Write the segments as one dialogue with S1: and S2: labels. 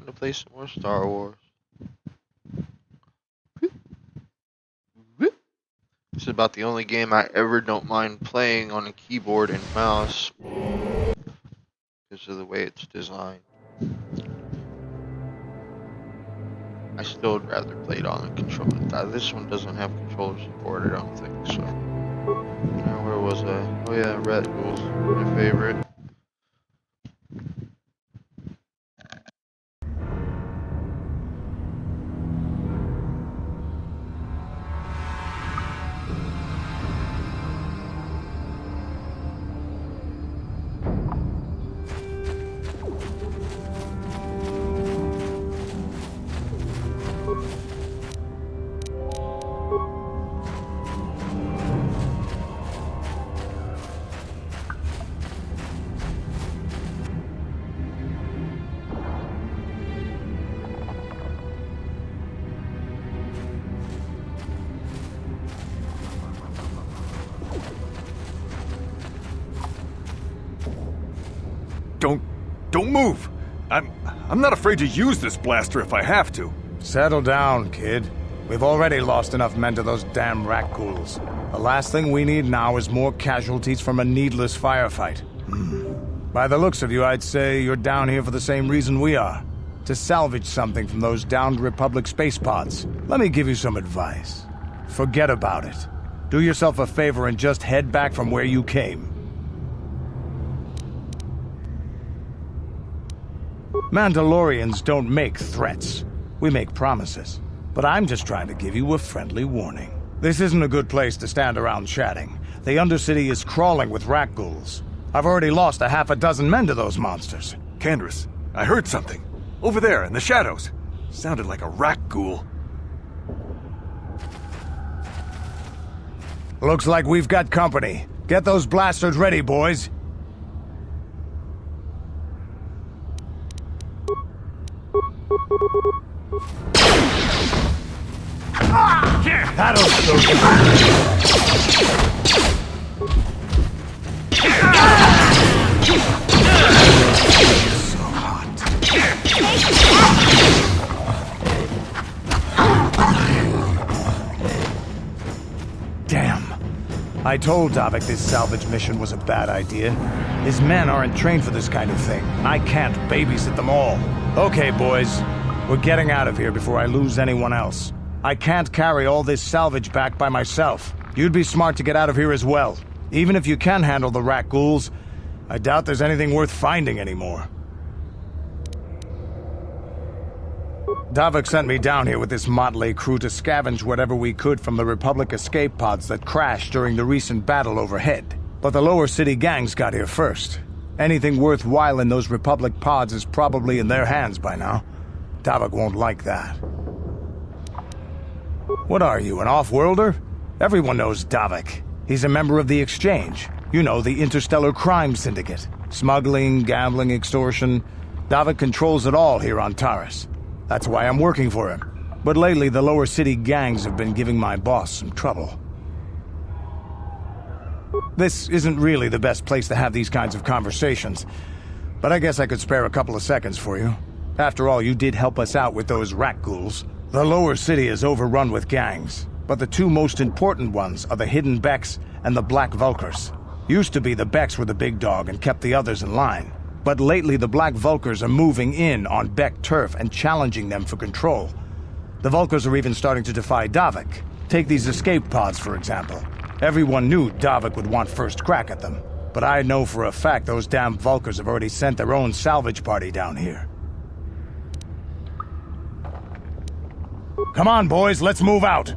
S1: Gonna play some more Star Wars. This is about the only game I ever don't mind playing on a keyboard and mouse because of the way it's designed. I still would rather play it on a controller. This one doesn't have controller support, I don't think so. Now, where was I? Oh yeah, Red Bull's my favorite.
S2: Don't move! I'm not afraid to use this blaster if I have to.
S3: Settle down, kid. We've already lost enough men to those damn rat-ghouls. The last thing we need now is more casualties from a needless firefight. By the looks of you, I'd say you're down here for the same reason we are. To salvage something from those downed Republic space pods. Let me give you some advice. Forget about it. Do yourself a favor and just head back from where you came. Mandalorians don't make threats. We make promises. But I'm just trying to give you a friendly warning. This isn't a good place to stand around chatting. The Undercity is crawling with rat ghouls. I've already lost a half a dozen men to those monsters.
S2: Candace, I heard something. Over there, in the shadows. Sounded like a rat ghoul.
S3: Looks like we've got company. Get those blasters ready, boys. That'll show you. So hot. Damn. I told Davik this salvage mission was a bad idea. His men aren't trained for this kind of thing. I can't babysit them all. Okay, boys. We're getting out of here before I lose anyone else. I can't carry all this salvage back by myself. You'd be smart to get out of here as well. Even if you can handle the rat ghouls, I doubt there's anything worth finding anymore. Davik sent me down here with this motley crew to scavenge whatever we could from the Republic escape pods that crashed during the recent battle overhead. But the lower city gangs got here first. Anything worthwhile in those Republic pods is probably in their hands by now. Davik won't like that. What are you, an off-worlder? Everyone knows Davik. He's a member of the Exchange. You know, the Interstellar Crime Syndicate. Smuggling, gambling, extortion. Davik controls it all here on Taris. That's why I'm working for him. But lately, the lower city gangs have been giving my boss some trouble. This isn't really the best place to have these kinds of conversations, but I guess I could spare a couple of seconds for you. After all, you did help us out with those rat ghouls. The lower city is overrun with gangs, but the two most important ones are the Hidden Becks and the Black Vulkars. Used to be the Becks were the big dog and kept the others in line. But lately the Black Vulkars are moving in on Beck turf and challenging them for control. The Vulkars are even starting to defy Davik. Take these escape pods, for example. Everyone knew Davik would want first crack at them. But I know for a fact those damn Vulkars have already sent their own salvage party down here. Come on, boys, let's move out!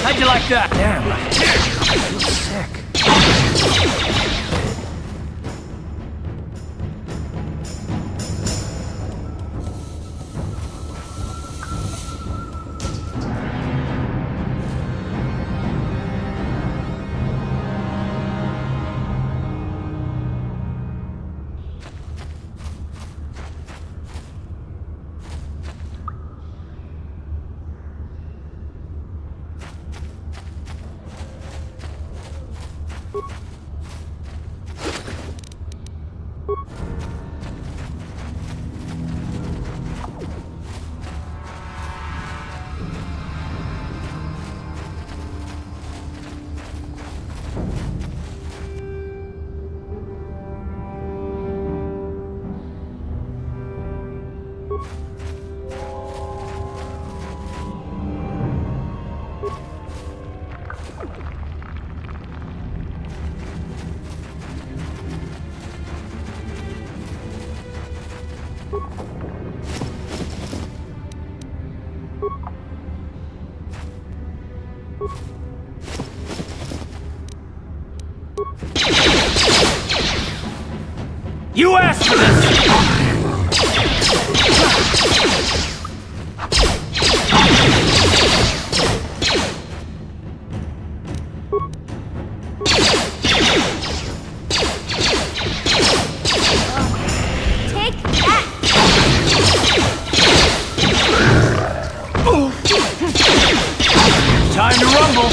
S4: How'd you like that? Damn, I feel sick. You asked for this!
S5: Take that!
S4: Time to rumble!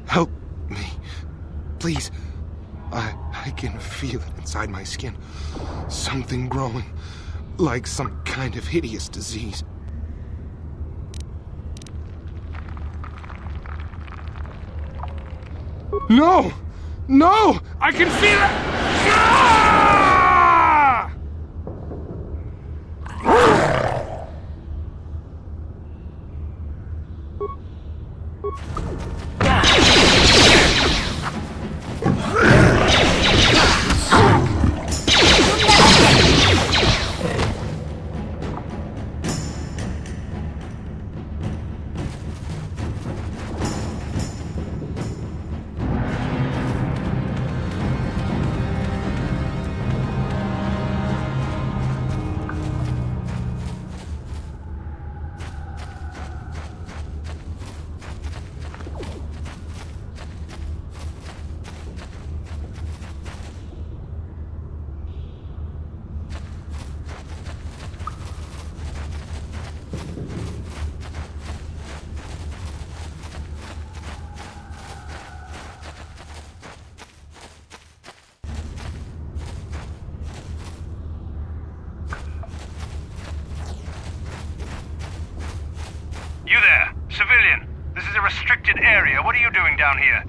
S6: Help me. Please. I can feel it inside my skin. Something growing. Like some kind of hideous disease. No! No! I can feel it! Ah!
S7: You there, civilian. This is a restricted area. What are you doing down here?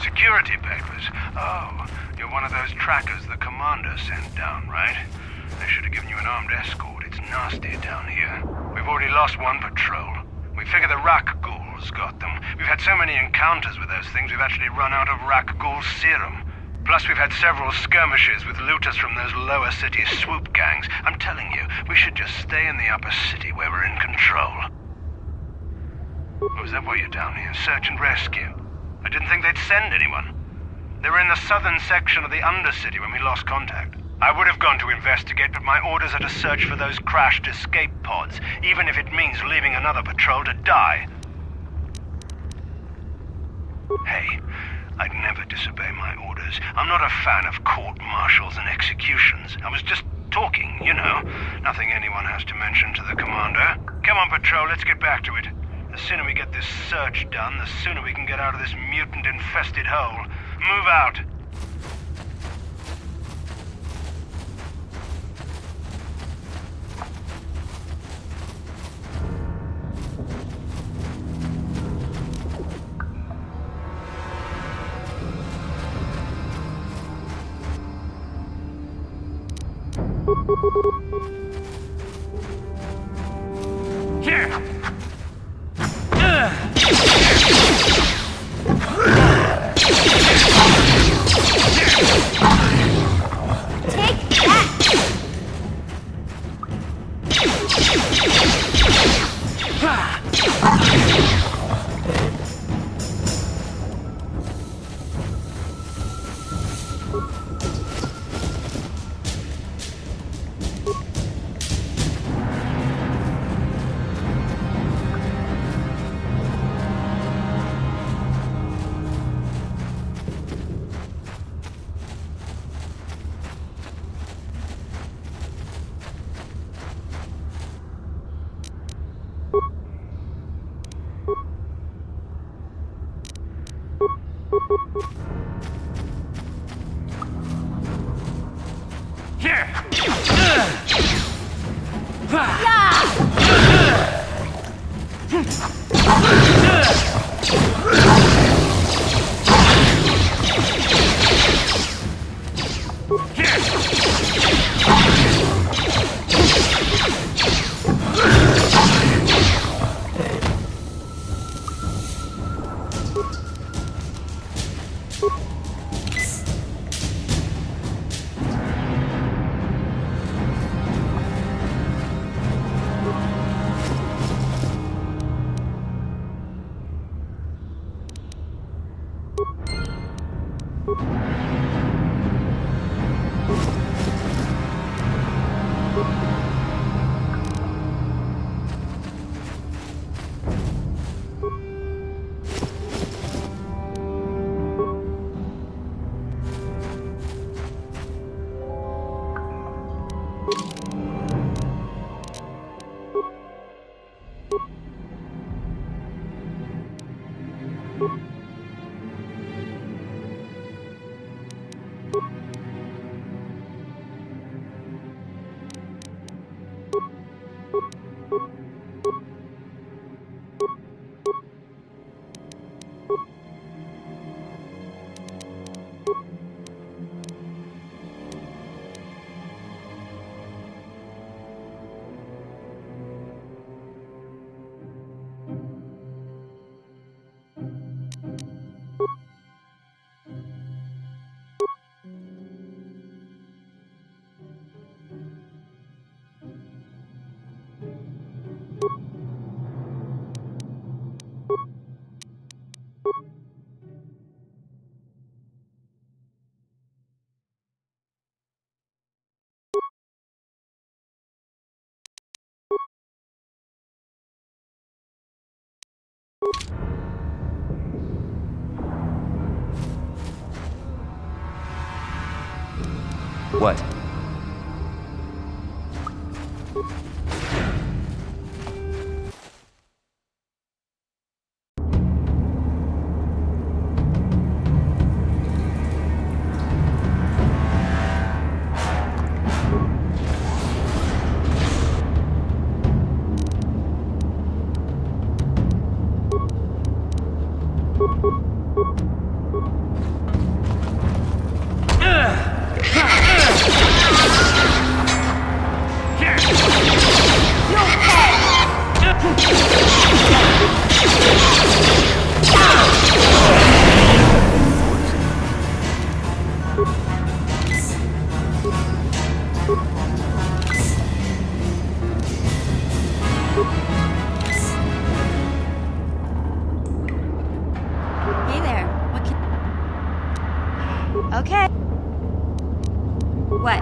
S7: Security papers. Oh, you're one of those trackers the commander sent down, right? They should have given you an armed escort. It's nasty down here. We've already lost one patrol. We figure the Rak ghouls got them. We've had so many encounters with those things, we've actually run out of Rak ghoul serum. Plus, we've had several skirmishes with looters from those lower city swoop gangs. I'm telling you, we should just stay in the upper city where we're in control. Oh, is that why you're down here? Search and rescue? I didn't think they'd send anyone. They were in the southern section of the Undercity when we lost contact. I would have gone to investigate, but my orders are to search for those crashed escape pods, even if it means leaving another patrol to die. Hey, I'd never disobey my orders. I'm not a fan of court-martials and executions. I was just talking, you know. Nothing anyone has to mention to the commander. Come on, patrol, let's get back to it. The sooner we get this search done, the sooner we can get out of this mutant-infested hole. Move out.
S4: What?
S5: Hey there. What can... Okay. What?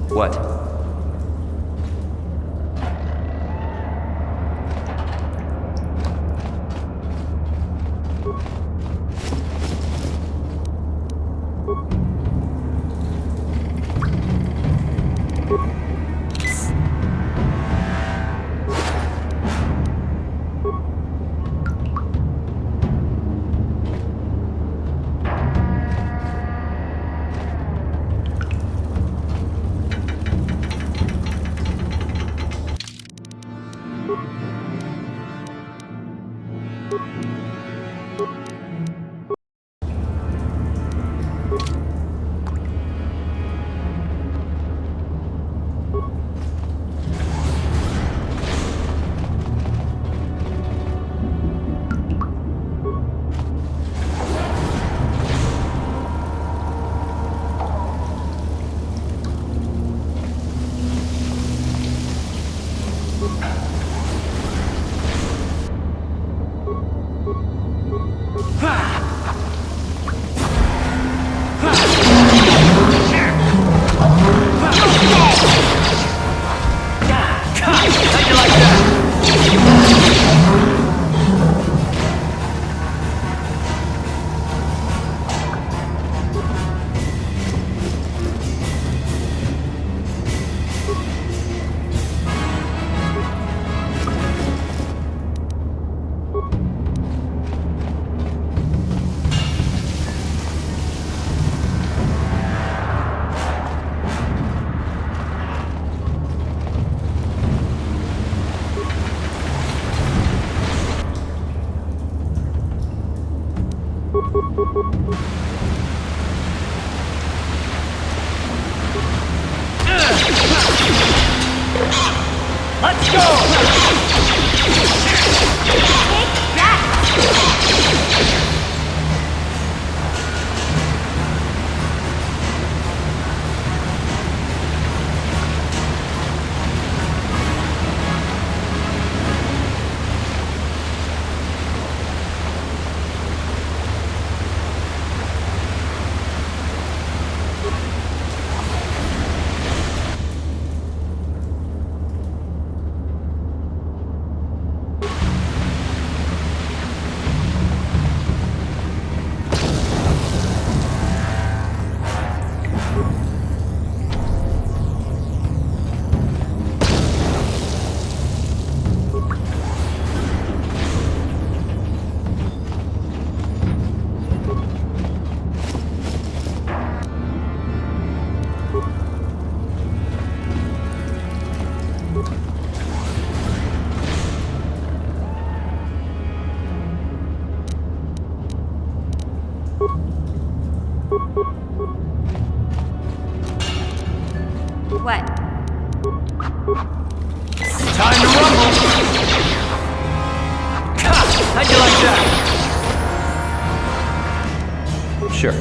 S4: What? Let's go!
S5: Take that! What?
S4: Time to rumble! Ha! How'd you like that? Sure.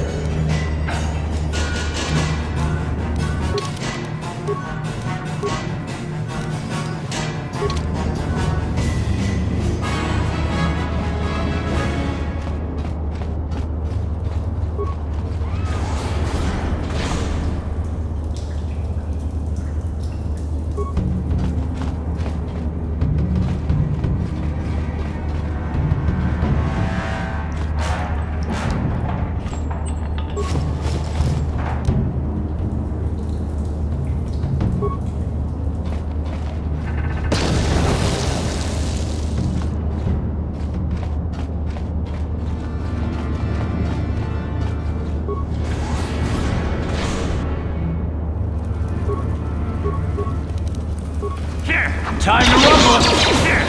S4: Time to rumble!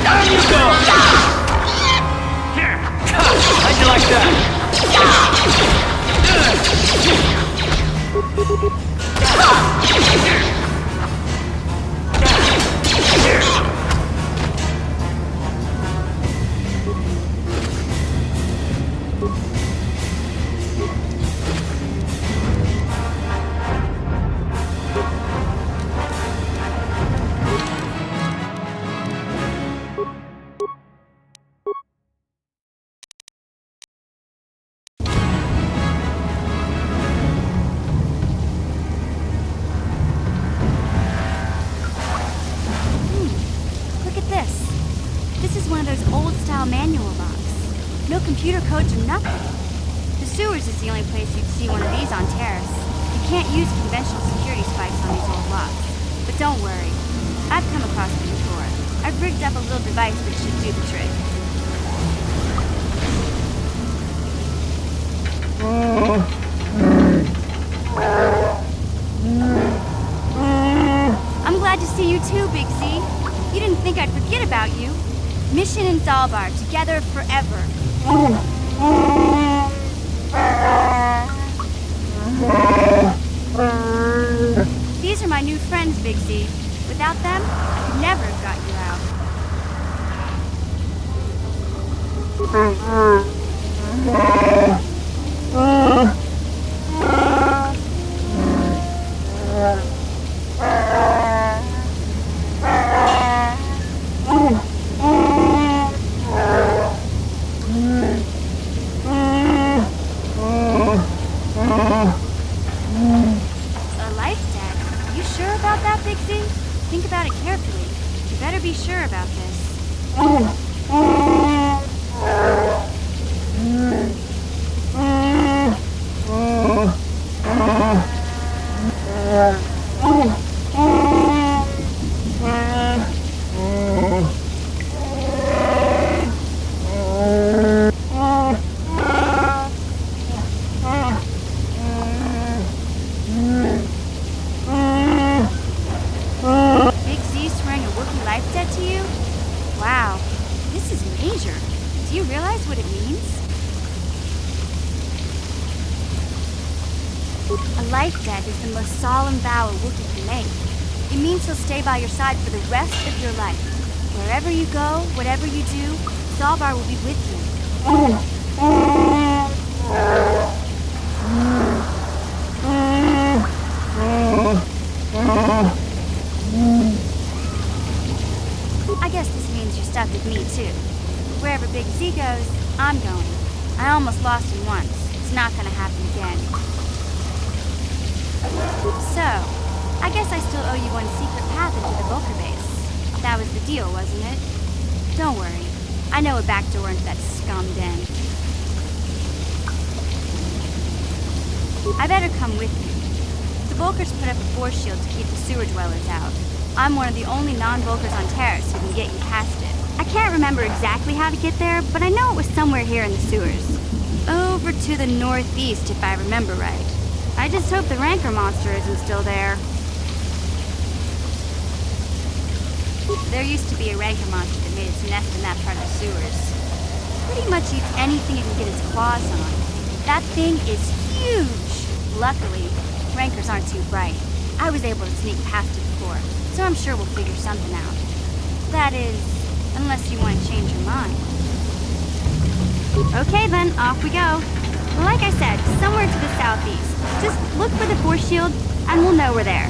S4: Down you go! How'd you like that?
S5: Manual locks. No computer codes or nothing. The sewers is the only place you'd see one of these on Terrace. You can't use conventional security spikes on these old locks. But don't worry. I've come across them before. I've rigged up a little device that should do the trick. I'm glad to see you too, Big Z. You didn't think I'd forget about you. Mission and Zalbar, together forever. These are my new friends, Big Z. Without them, I could never have got you A life debt? You sure about that, Big Z? Think about it carefully. You better be sure about this. Big Z swearing a Wookiee life debt to you? Wow, this is major. Do you realize what it means? A life debt is the most solemn vow a Wookiee can make. It means he'll stay by your side for the rest of your life. Wherever you go, whatever you do, Zalbar will be with you. I guess this means you're stuck with me, too. Wherever Big Z goes, I'm going. I almost lost him once. It's not gonna happen again. So, I guess I still owe you one secret path into the Volker base. That was the deal, wasn't it? Don't worry. I know a back door into that scum den. I better come with you. The Volkers put up a force shield to keep the sewer dwellers out. I'm one of the only non-Volkers on Terrace who can get you past it. I can't remember exactly how to get there, but I know it was somewhere here in the sewers. Over to the northeast, if I remember right. I just hope the Rancor monster isn't still there. There used to be a Rancor monster that made its nest in that part of the sewers. Pretty much eats anything it can get its claws on. That thing is huge! Luckily, Rancors aren't too bright. I was able to sneak past it before, so I'm sure we'll figure something out. That is, unless you want to change your mind. Okay then, off we go. Like I said, somewhere to the southeast. Just look for the force shield, and we'll know we're there.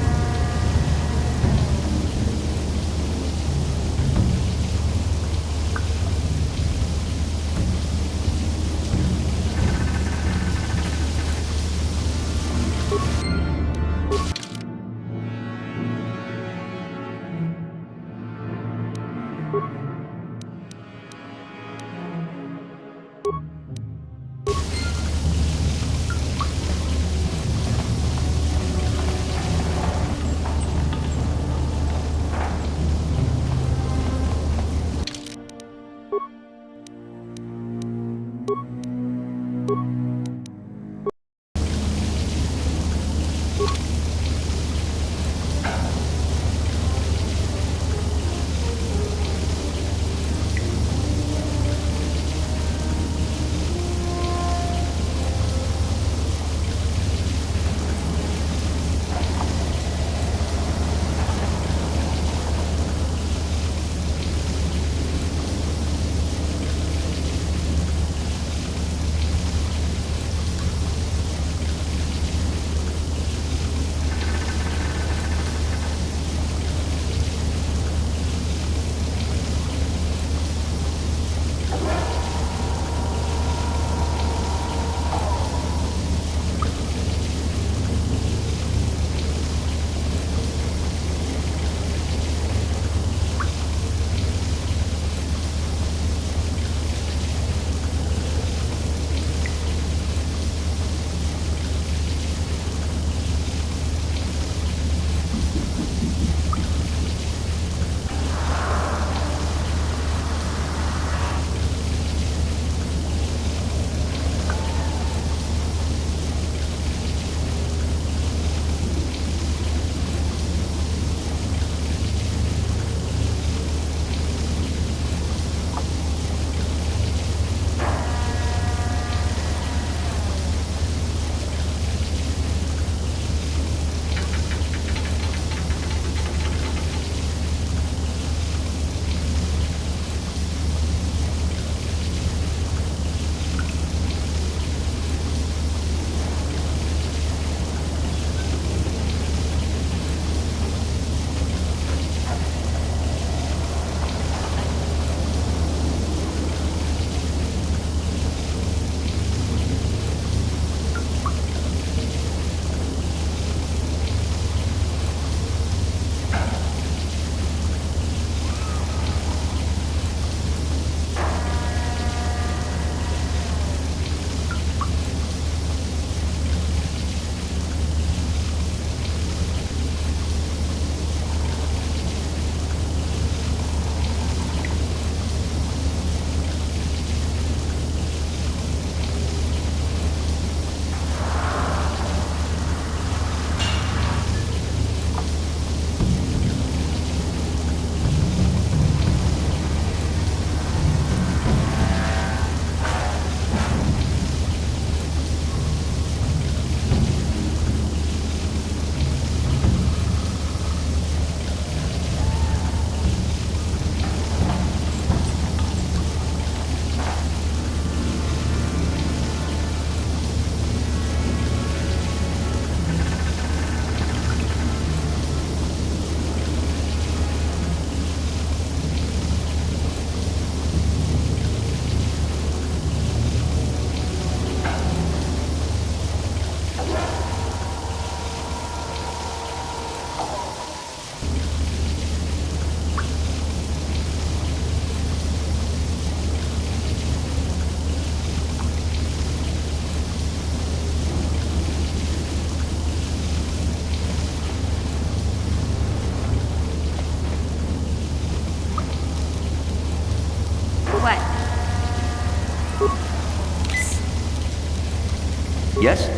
S4: Yes?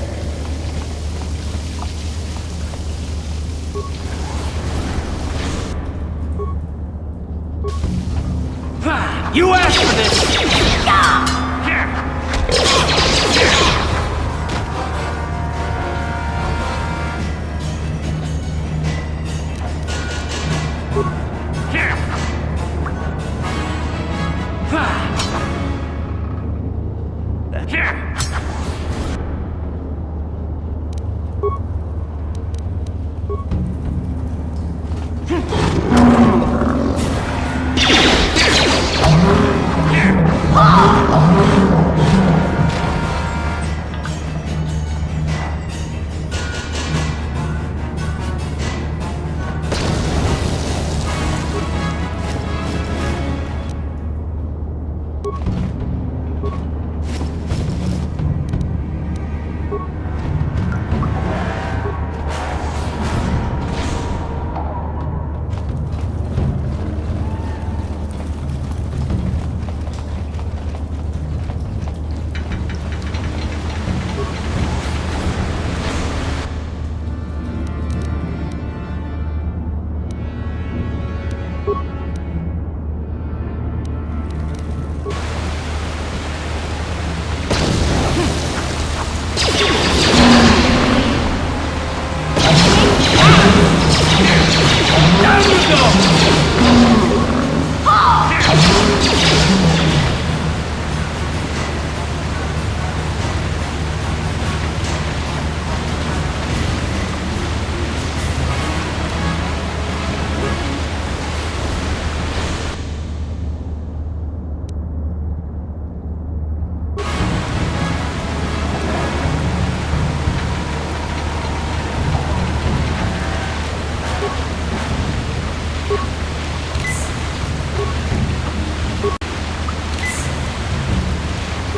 S4: You asked for this!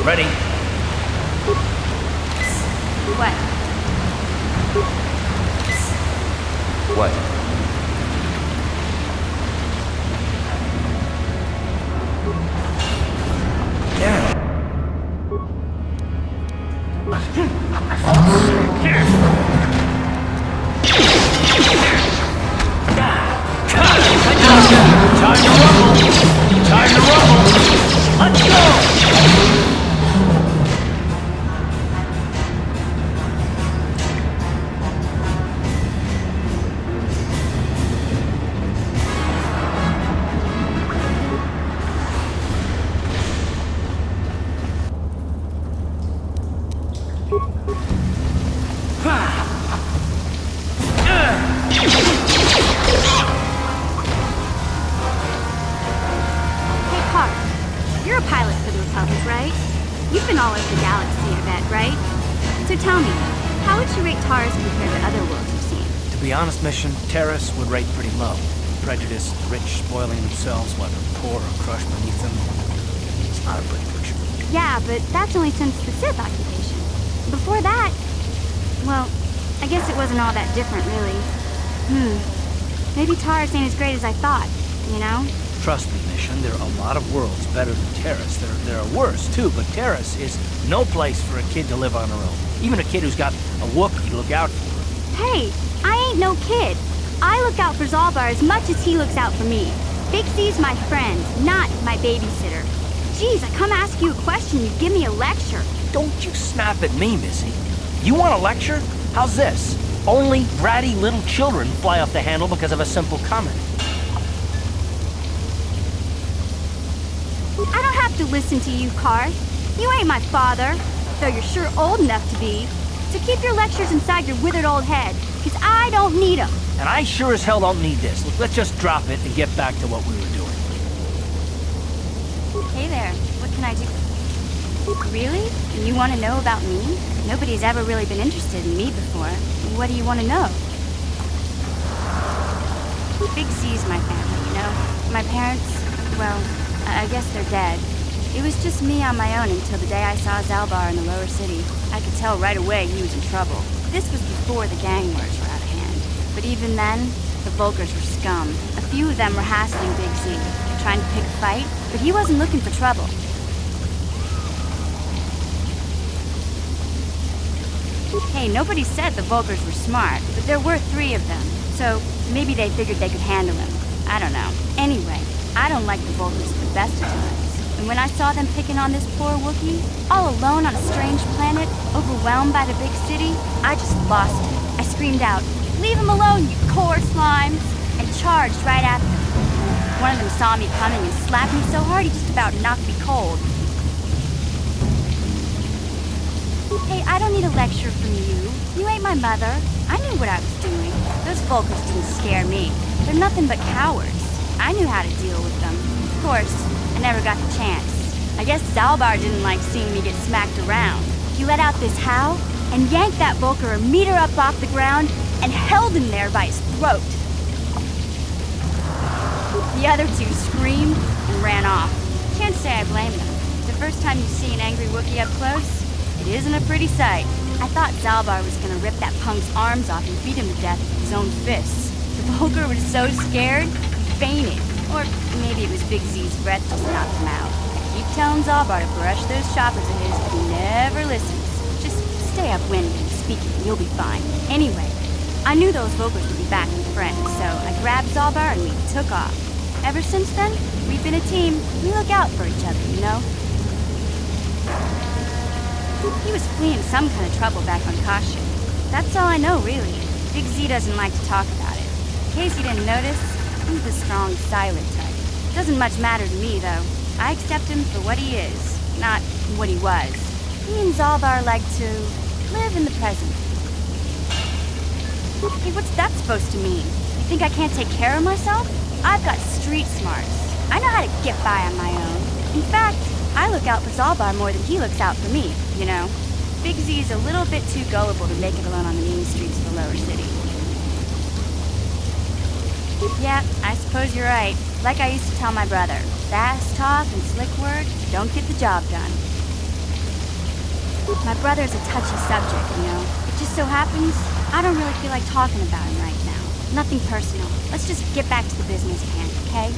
S4: Ready?
S5: What?
S4: What?
S5: Hey, Carl. You're a pilot for the Republic, right? You've been all over the galaxy, I bet, right? So tell me, how would you rate Taurus compared to other worlds you've seen?
S4: To be honest, Mission, Terrace would rate pretty low. Prejudiced, rich, spoiling themselves while the poor are crushed beneath them. It's not a pretty picture.
S5: Yeah, but that's only since the Sith occupation. Before that, well, I guess it wasn't all that different, really. Maybe Taurus ain't as great as I thought, you know?
S4: Trust me, Mission, there are a lot of worlds better than Terrace. There are worse, too, but Terrace is no place for a kid to live on her own. Even a kid who's got a Wookiee to look out for.
S5: Hey, I ain't no kid. I look out for Zalbar as much as he looks out for me. Big C's my friend, not my babysitter. Geez, I come ask you a question, you give me a lecture.
S4: Don't you snap at me, Missy. You want a lecture? How's this? Only bratty little children fly off the handle because of a simple comment.
S5: I don't have to listen to you, Karth. You ain't my father, though you're sure old enough to be. So keep your lectures inside your withered old head, because I don't need them.
S4: And I sure as hell don't need this. Look, let's just drop it and get back to what we were doing.
S5: Hey there, what can I do? Really? You want to know about me? Nobody's ever really been interested in me before. What do you want to know? Big C's my family, you know? My parents, well, I guess they're dead. It was just me on my own until the day I saw Zalbar in the lower city. I could tell right away he was in trouble. This was before the gang wars were out of hand. But even then, the Vulkars were scum. A few of them were hassling Big Z, trying to pick a fight, but he wasn't looking for trouble. Hey, nobody said the Vulkars were smart, but there were 3 of them, so maybe they figured they could handle him. I don't know. Anyway, I don't like the Vulkars at the best of times. And when I saw them picking on this poor Wookiee, all alone on a strange planet, overwhelmed by the big city, I just lost it. I screamed out, "Leave him alone, you core slimes!" and charged right at them. One of them saw me coming and slapped me so hard he just about knocked me cold. Hey, I don't need a lecture from you. You ain't my mother. I knew what I was doing. Those Vulkars didn't scare me. They're nothing but cowards. I knew how to deal with them. Of course, I never got the chance. I guess Zalbar didn't like seeing me get smacked around. He let out this howl and yanked that Vulkar a meter up off the ground and held him there by his throat. The other 2 screamed and ran off. Can't say I blame them. The first time you see an angry Wookiee up close, it isn't a pretty sight. I thought Zalbar was gonna rip that punk's arms off and beat him to death with his own fists. The Vulkar was so scared, he fainted. Or maybe it was Big Z's breath just knocked him out. I keep telling Zalbar to brush those choppers of his, but he never listens. Just stay upwind and speak it and you'll be fine. Anyway, I knew those Vulkars would be back with friends, so I grabbed Zalbar and we took off. Ever since then, we've been a team. We look out for each other, you know? He was fleeing some kind of trouble back on Kashyyyk. That's all I know, really. Big Z doesn't like to talk about it. In case you didn't notice, he's the strong, silent type. Doesn't much matter to me, though. I accept him for what he is, not what he was. He and Zalbar like to live in the present. Hey, what's that supposed to mean? You think I can't take care of myself? I've got street smarts. I know how to get by on my own. In fact, I look out for Zalbar more than he looks out for me, you know. Big Z's a little bit too gullible to make it alone on the mean streets of the lower city. Yeah, I suppose you're right. Like I used to tell my brother, fast talk and slick words don't get the job done. My brother's a touchy subject, you know. It just so happens I don't really feel like talking about him right now. Nothing personal. Let's just get back to the business at hand, okay?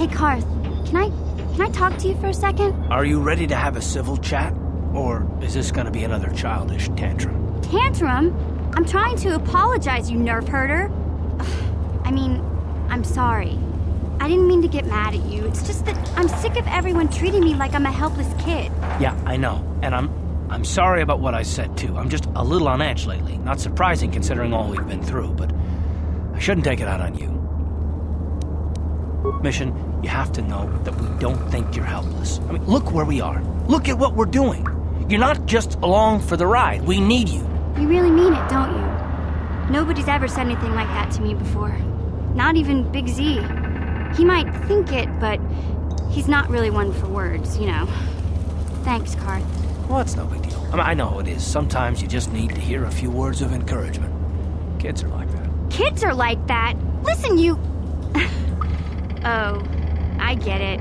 S5: Hey, Karth, can I talk to you for a second?
S4: Are you ready to have a civil chat? Or is this gonna be another childish tantrum?
S5: Tantrum? I'm trying to apologize, you nerf herder. I mean, I'm sorry. I didn't mean to get mad at you. It's just that I'm sick of everyone treating me like I'm a helpless kid.
S4: Yeah, I know. And I'm sorry about what I said, too. I'm just a little on edge lately. Not surprising considering all we've been through, but I shouldn't take it out on you. Mission, you have to know that we don't think you're helpless. I mean, look where we are. Look at what we're doing. You're not just along for the ride. We need you.
S5: You really mean it, don't you? Nobody's ever said anything like that to me before. Not even Big Z. He might think it, but he's not really one for words, you know. Thanks, Karth.
S4: Well, it's no big deal. I mean, I know it is. Sometimes you just need to hear a few words of encouragement. Kids are like that.
S5: Kids are like that? Listen, you... Oh, I get it.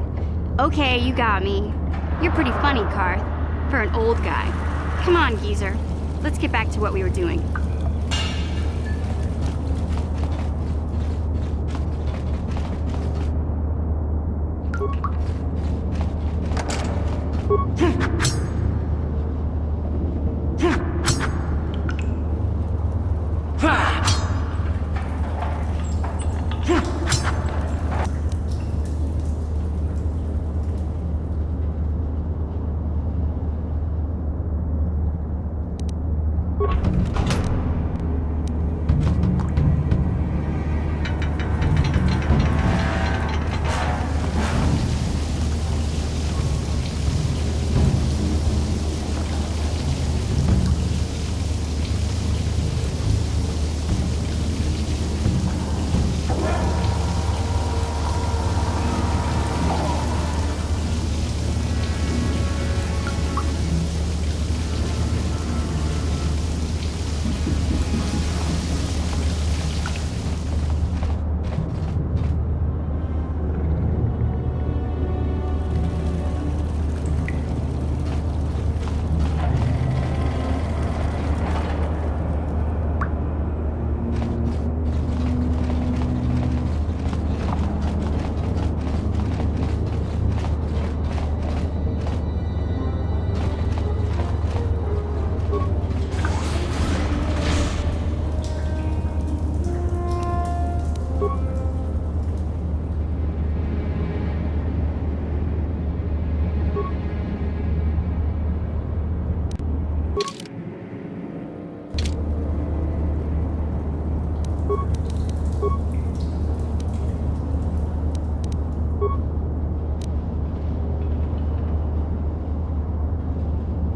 S5: Okay, you got me. You're pretty funny, Karth. For an old guy. Come on, geezer. Let's get back to what we were doing.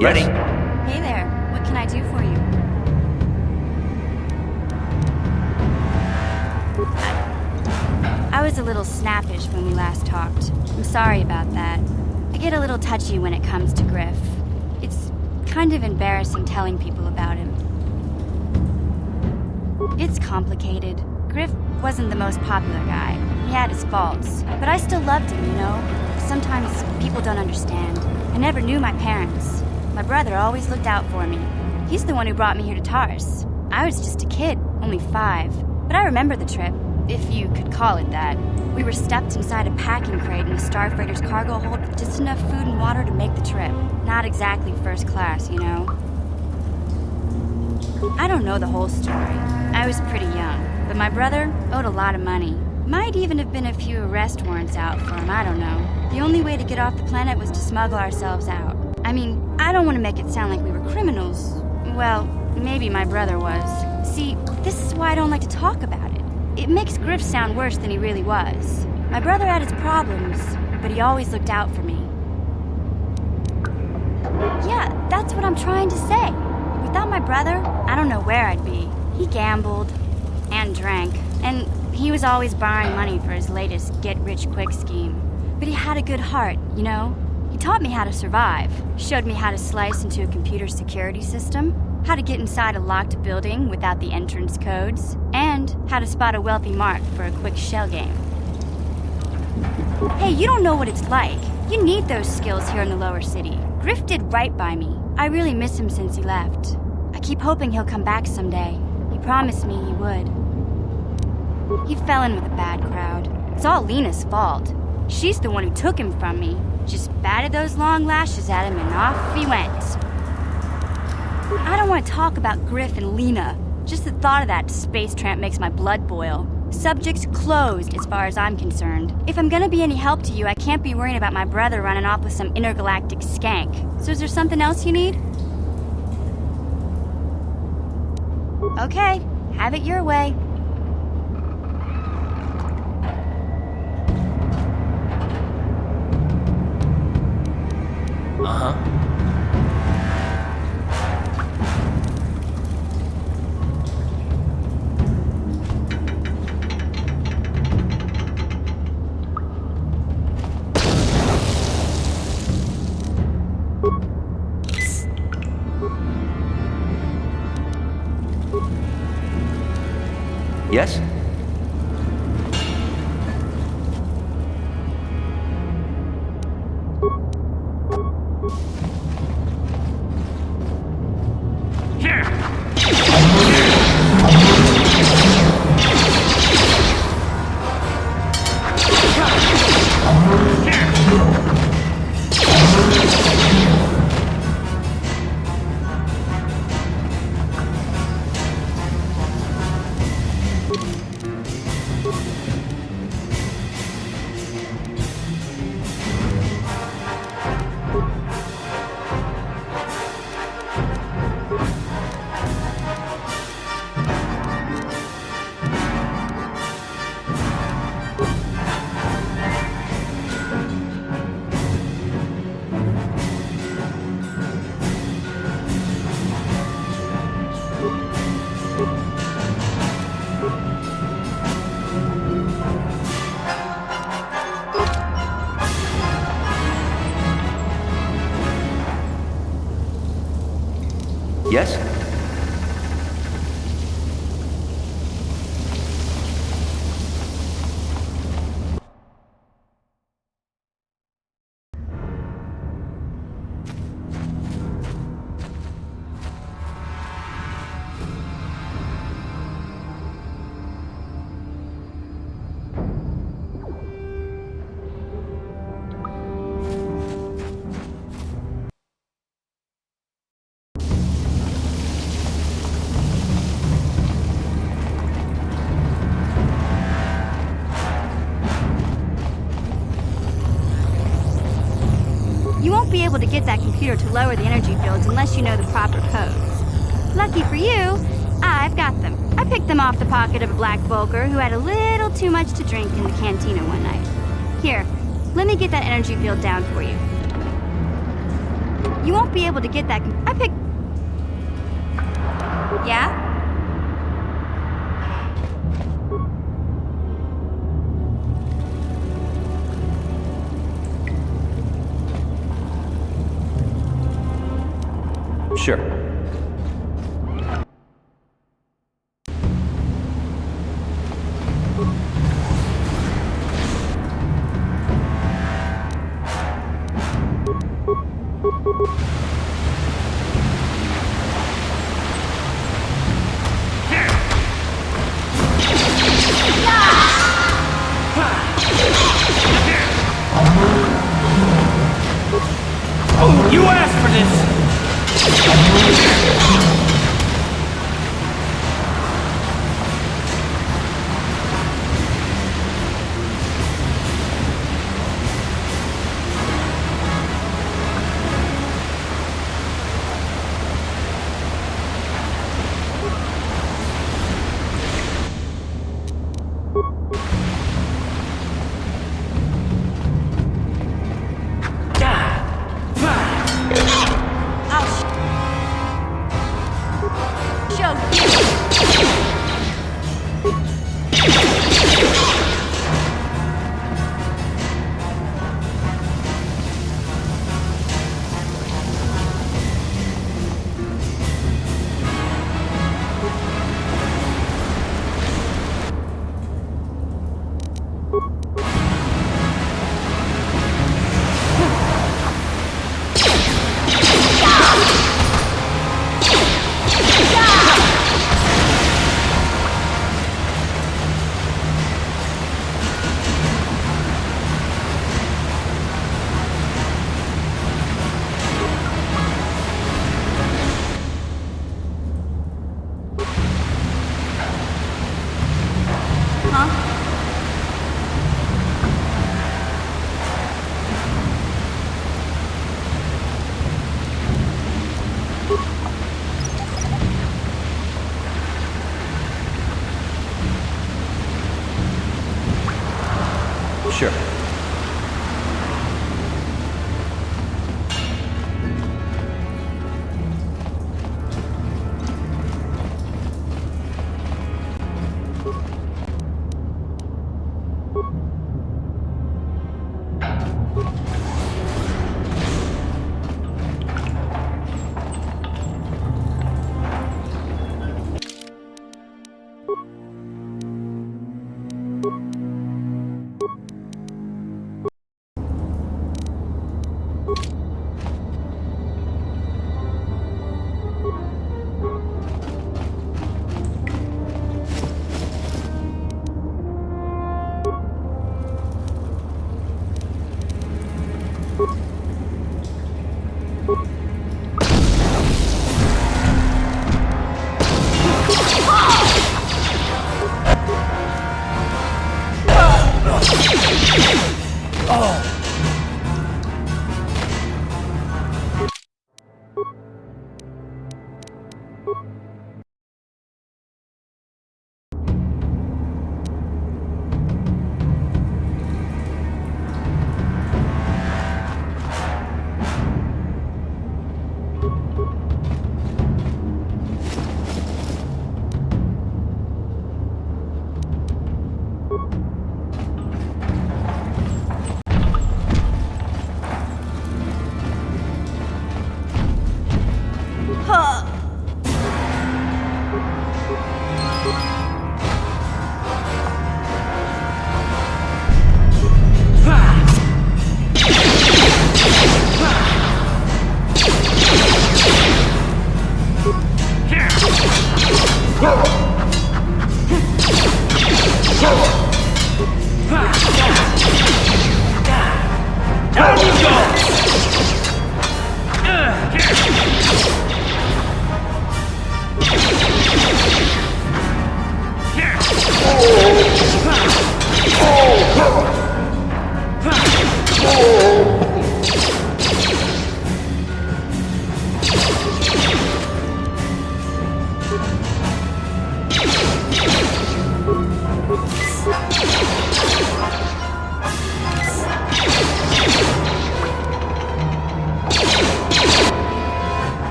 S4: Ready?
S5: Hey there. What can I do for you? I was a little snappish when we last talked. I'm sorry about that. I get a little touchy when it comes to Griff. It's kind of embarrassing telling people about him. It's complicated. Griff wasn't the most popular guy. He had his faults. But I still loved him, you know? Sometimes people don't understand. I never knew my parents. My brother always looked out for me. He's the one who brought me here to Taurus. I was just a kid, only 5. But I remember the trip, if you could call it that. We were stuffed inside a packing crate in a Starfreighter's cargo hold with just enough food and water to make the trip. Not exactly first class, you know? I don't know the whole story. I was pretty young, but my brother owed a lot of money. Might even have been a few arrest warrants out for him, I don't know. The only way to get off the planet was to smuggle ourselves out. I mean, I don't want to make it sound like we were criminals. Well, maybe my brother was. See, this is why I don't like to talk about it. It makes Griff sound worse than he really was. My brother had his problems, but he always looked out for me. Yeah, that's what I'm trying to say. Without my brother, I don't know where I'd be. He gambled and drank, and he was always borrowing money for his latest get-rich-quick scheme. But he had a good heart, you know? He taught me how to survive, showed me how to slice into a computer security system, how to get inside a locked building without the entrance codes, and how to spot a wealthy mark for a quick shell game. Hey, you don't know what it's like. You need those skills here in the lower city. Griff did right by me. I really miss him since he left. I keep hoping he'll come back someday. He promised me he would. He fell in with a bad crowd. It's all Lena's fault. She's the one who took him from me. Just batted those long lashes at him and off he went. I don't want to talk about Griff and Lena. Just the thought of that space tramp makes my blood boil. Subject's closed as far as I'm concerned. If I'm gonna be any help to you, I can't be worrying about my brother running off with some intergalactic skank. So is there something else you need? Okay, have it your way.
S4: Uh-huh. Yes? Yes?
S5: You won't be able to get that computer to lower the energy fields unless you know the proper codes. Lucky for you, I've got them. I picked them off the pocket of a black Volker who had a little too much to drink in the cantina one night. Here, let me get that energy field down for you. You won't be able to get that I picked... Yeah?
S4: Sure. You asked for this!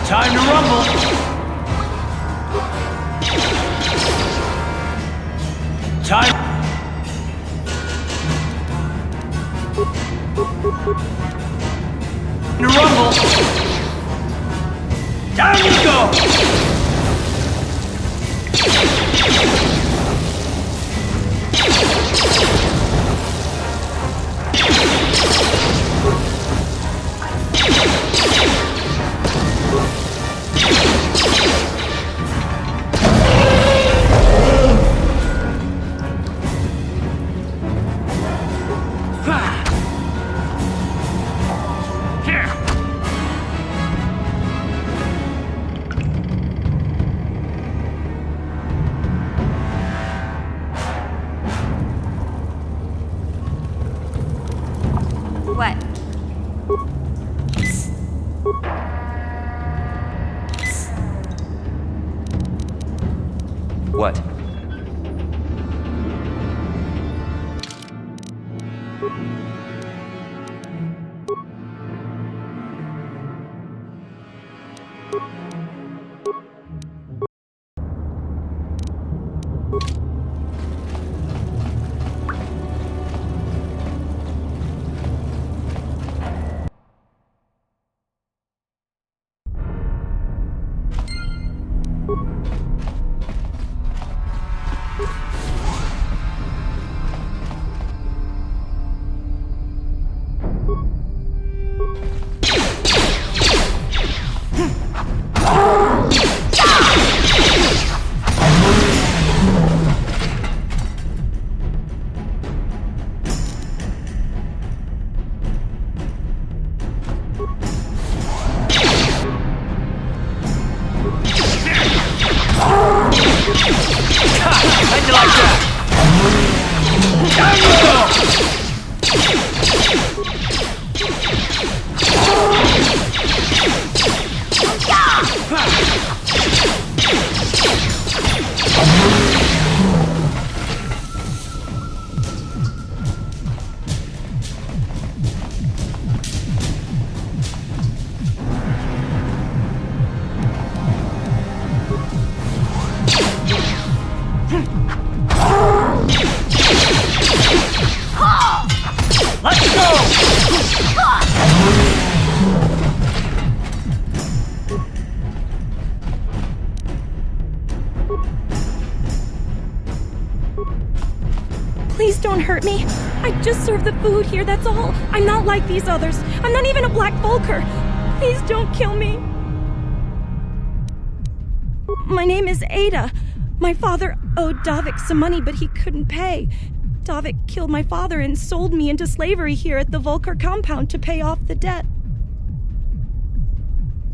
S4: Time to rumble! Time... to rumble! Down you go!
S5: What?
S8: What?
S4: How'd you like that? Down you go!
S8: Please don't hurt me. I just serve the food here, that's all. I'm not like these others. I'm not even a Black Vulker. Please don't kill me. My name is Ada. My father owed Davik some money, but he couldn't pay. Davik killed my father and sold me into slavery here at the Vulker compound to pay off the debt.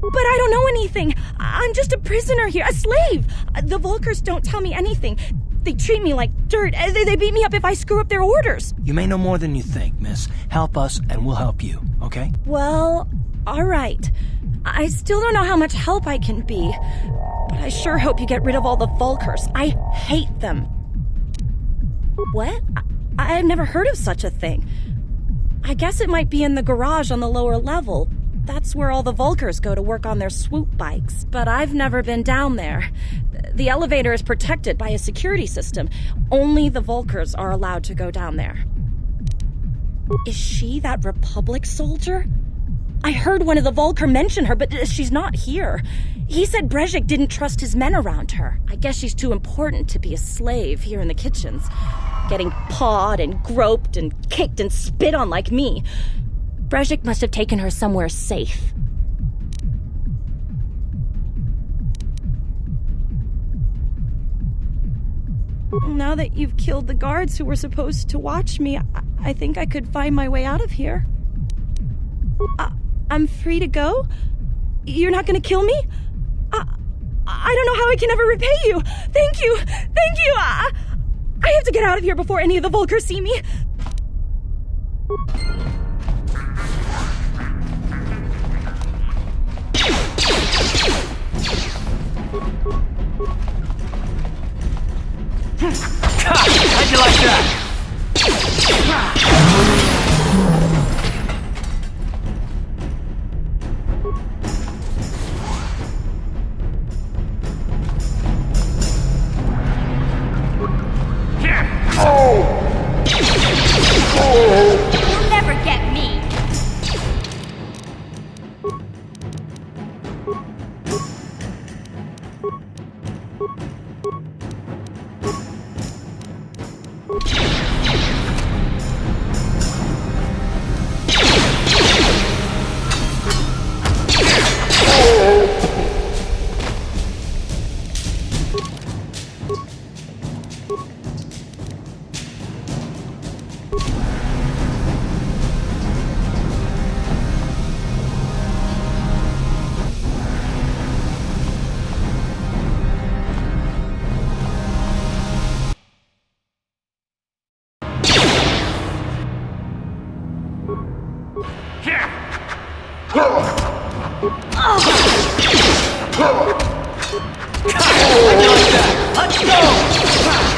S8: But I don't know anything. I'm just a prisoner here, a slave. The Vulkers don't tell me anything. They treat me like dirt. They beat me up if I screw up their orders.
S4: You may know more than you think, miss. Help us and we'll help you, okay?
S8: Well, all right. I still don't know how much help I can be, but I sure hope you get rid of all the Vulkers. I hate them. What? I've never heard of such a thing. I guess it might be in the garage on the lower level. That's where all the Vulkers go to work on their swoop bikes, but I've never been down there. The elevator is protected by a security system. Only the Vulkers are allowed to go down there. Is she that Republic soldier? I heard one of the Vulker mention her, but she's not here. He said Brezhik didn't trust his men around her. I guess she's too important to be a slave here in the kitchens, getting pawed and groped and kicked and spit on like me. Brezhik must have taken her somewhere safe. Now that you've killed the guards who were supposed to watch me, I think I could find my way out of here. I'm free to go? You're not gonna kill me? I don't know how I can ever repay you. Thank you. Thank you. I have to get out of here before any of the Vulkers see me.
S4: How'd you like that?
S5: You'll never get me.
S4: Let's go!
S5: Take that.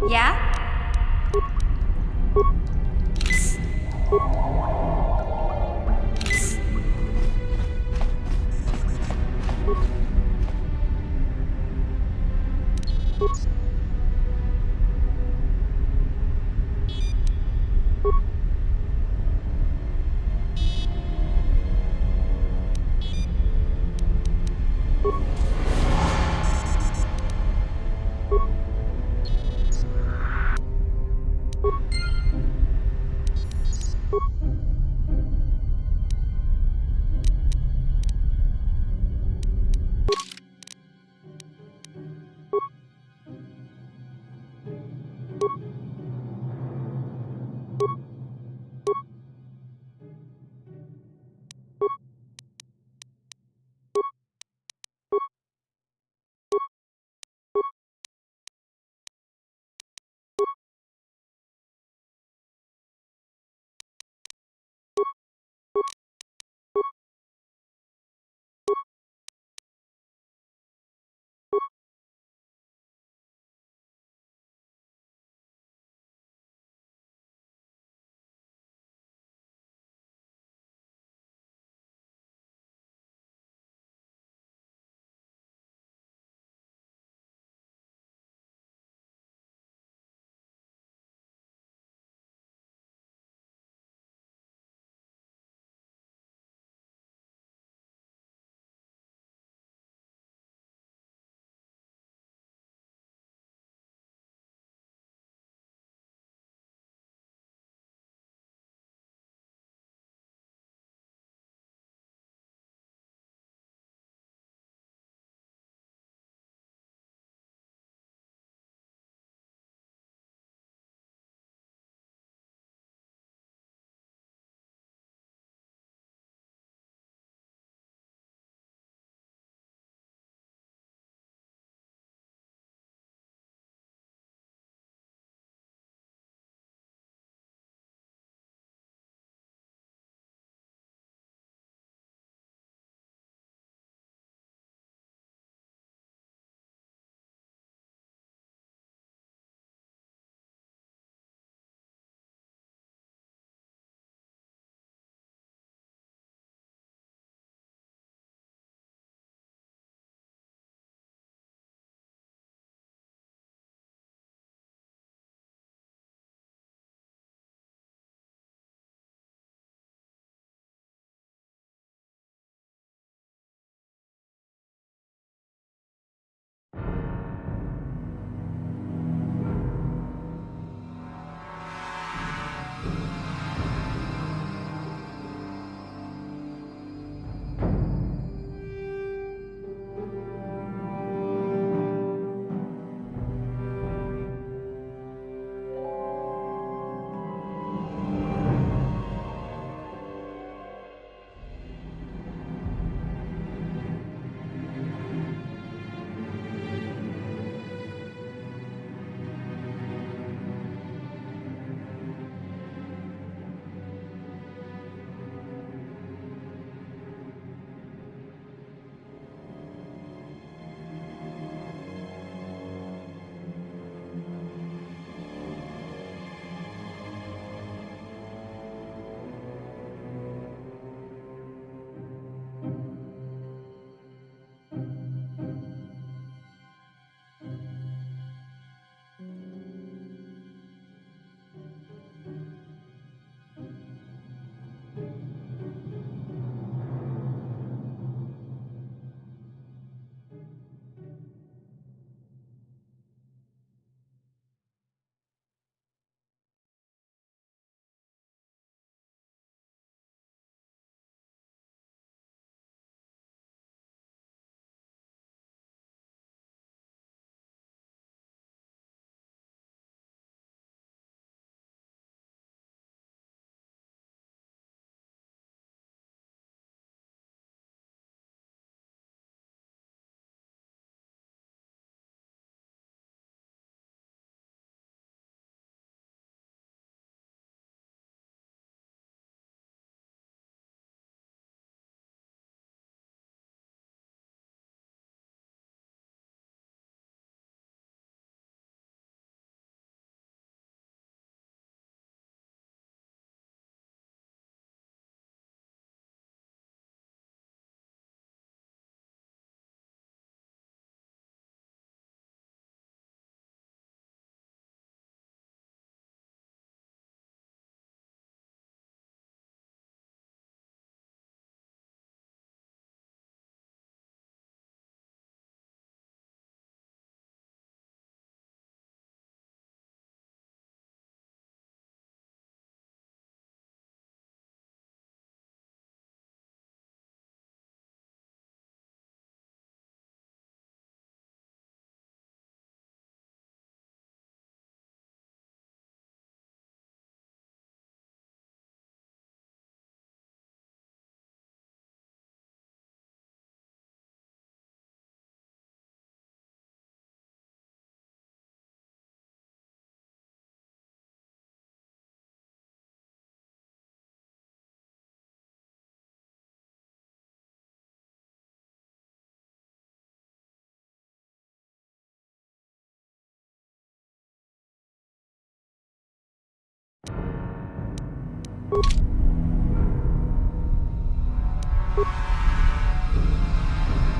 S5: Yeah?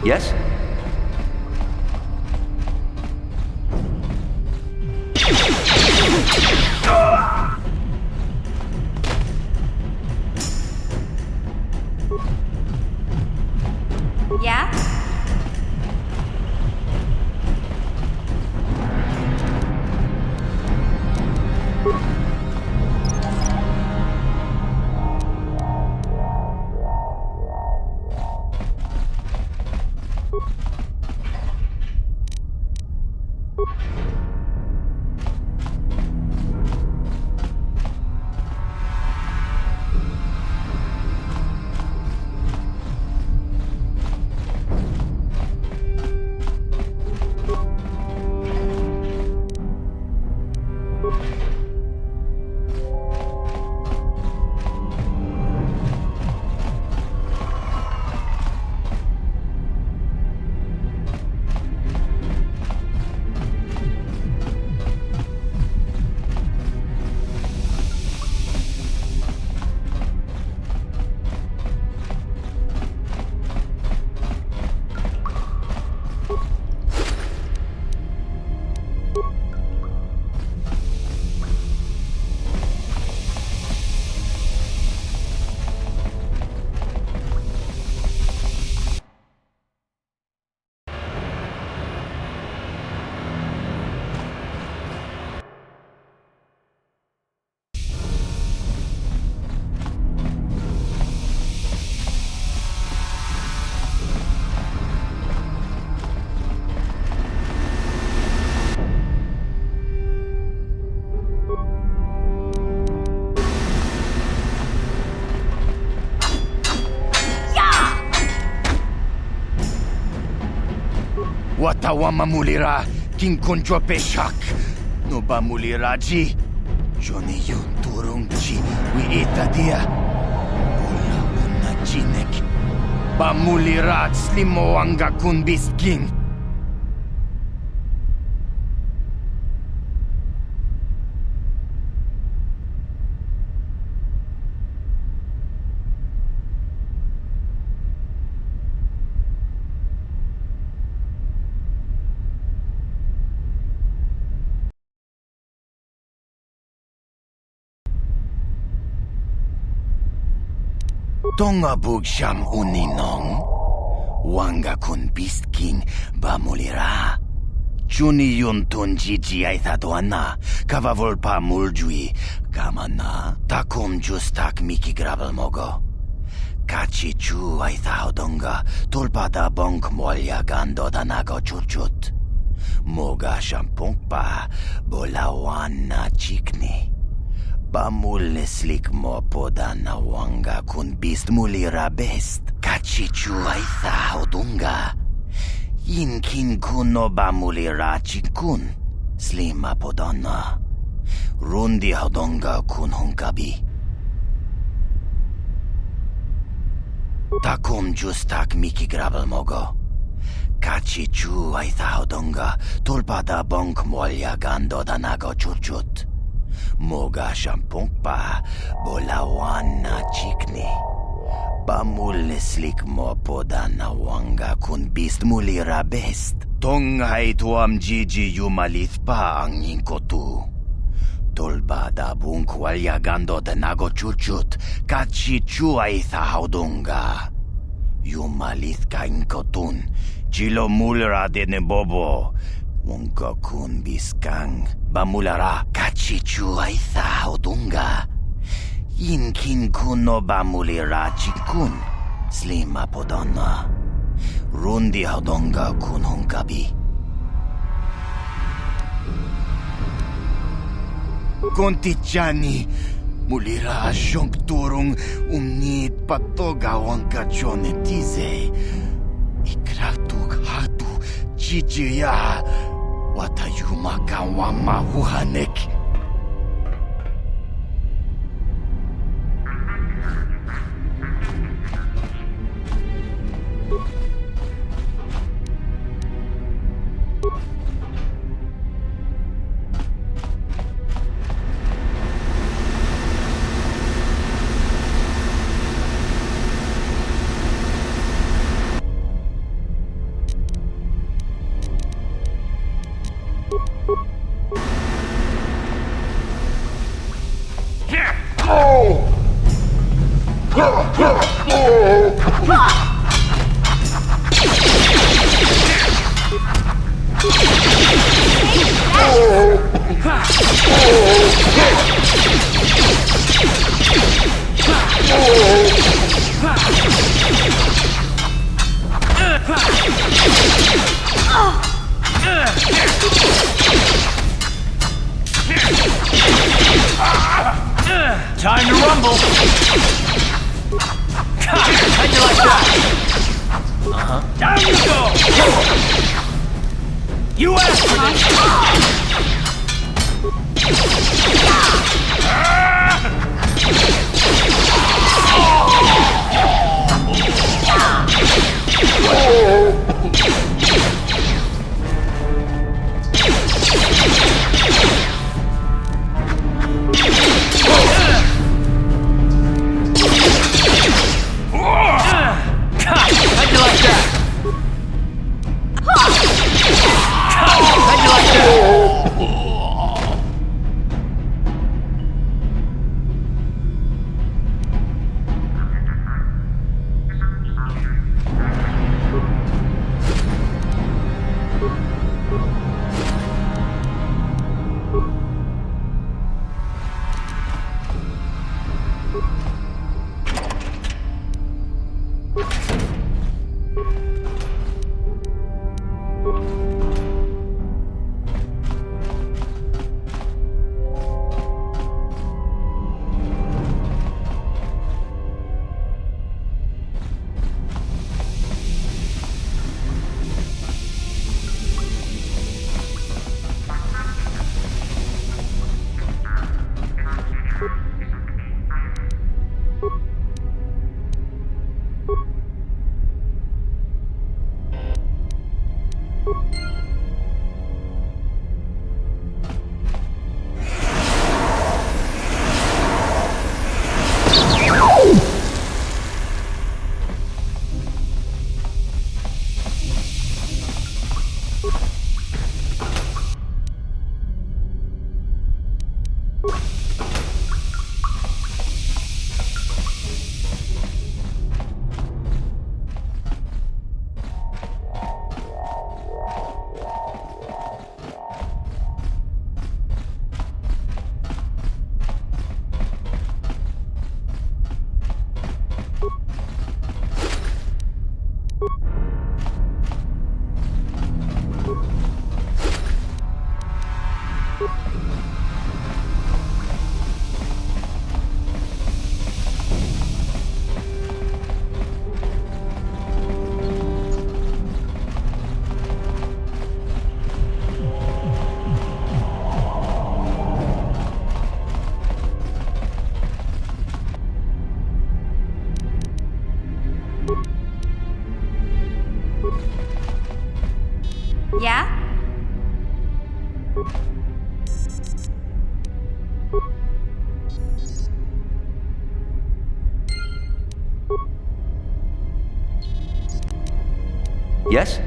S9: Yes?
S5: Yeah?
S3: Watawa mamulira kinkonjwa peshak. No ba muliraji. Johnny yun turungchi wi itadia. Ola una jinek. Ba mulirat slimoanga kun bisking. Tonga bugsham uninong. Wanga kun bisking ba mulira. Juni yun tunjiji ay thadwana. Kavavolpa muljui. Kamana. Takum justak miki grabel mogo. Kachi chu ay thaodonga. Tulpada bonk molya gando danago chuchut. Moga shampongpa. Bolawana chikni. Bamuleslik mo poda na wanga kun bist mulira best. Kachichu ay thaodunga. Inkin kuno bamulira chikun. Slima podana. Rundi hodonga kun hunkabi. Takum justak miki grabel mogo. Kachichu ay thaodonga. Tulpada bonk molya gando danago churchut. Moga shampongpa, bolawana chikni. Bamuleslik mo poda na wanga kun bist mulira best. Tonghay tuam jiji yumalith pa ang inkotu. Tolbada bunk walyagando de nago chuchut, kachi chuay thahodunga. Yumalith ka inkotun, chilo mulra de nebobo. Wonka kun biskang, bamulara kachichu ay thaodunga. Inkin kuno bamulira chikun, slima podona. Rundi hodonga kun hunkabi. Kontichani, mulira asyong turong umnit patoga wangka chonetize. Ikratuk hatu chichiya. Watayuma kawama wuhanek.
S4: Time to rumble. How'd you like that? Down you go. You asked for this. How'd you like that? How'd you like that?
S5: Yeah?
S9: Yes?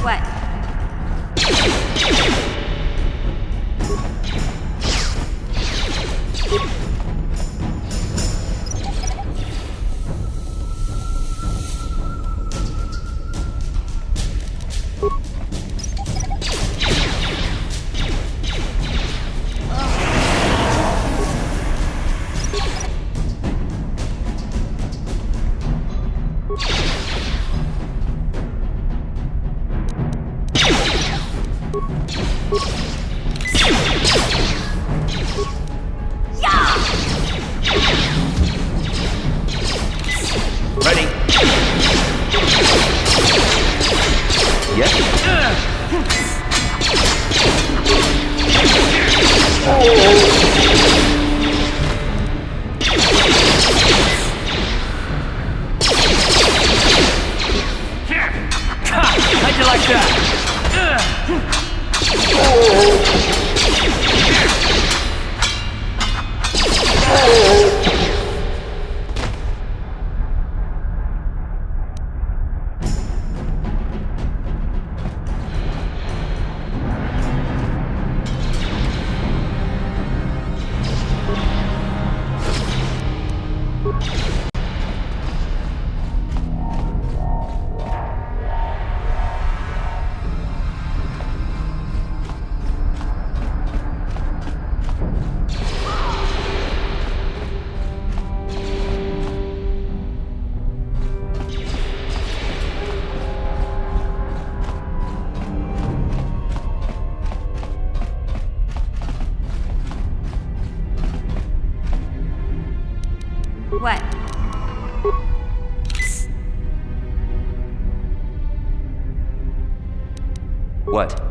S5: What?
S9: Ready? Yes?
S4: How'd you like that?
S5: What?
S9: What?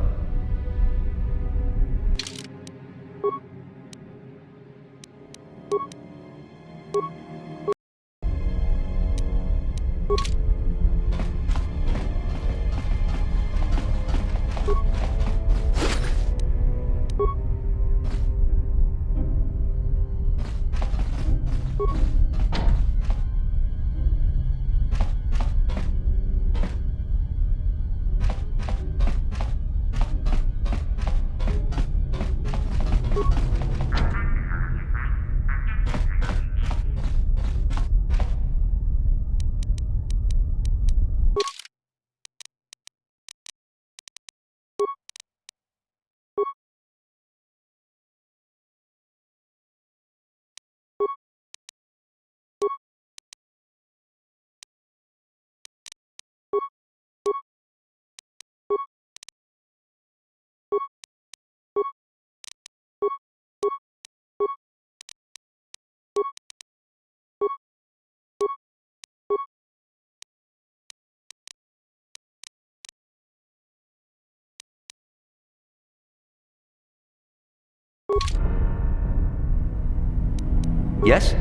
S9: Yes?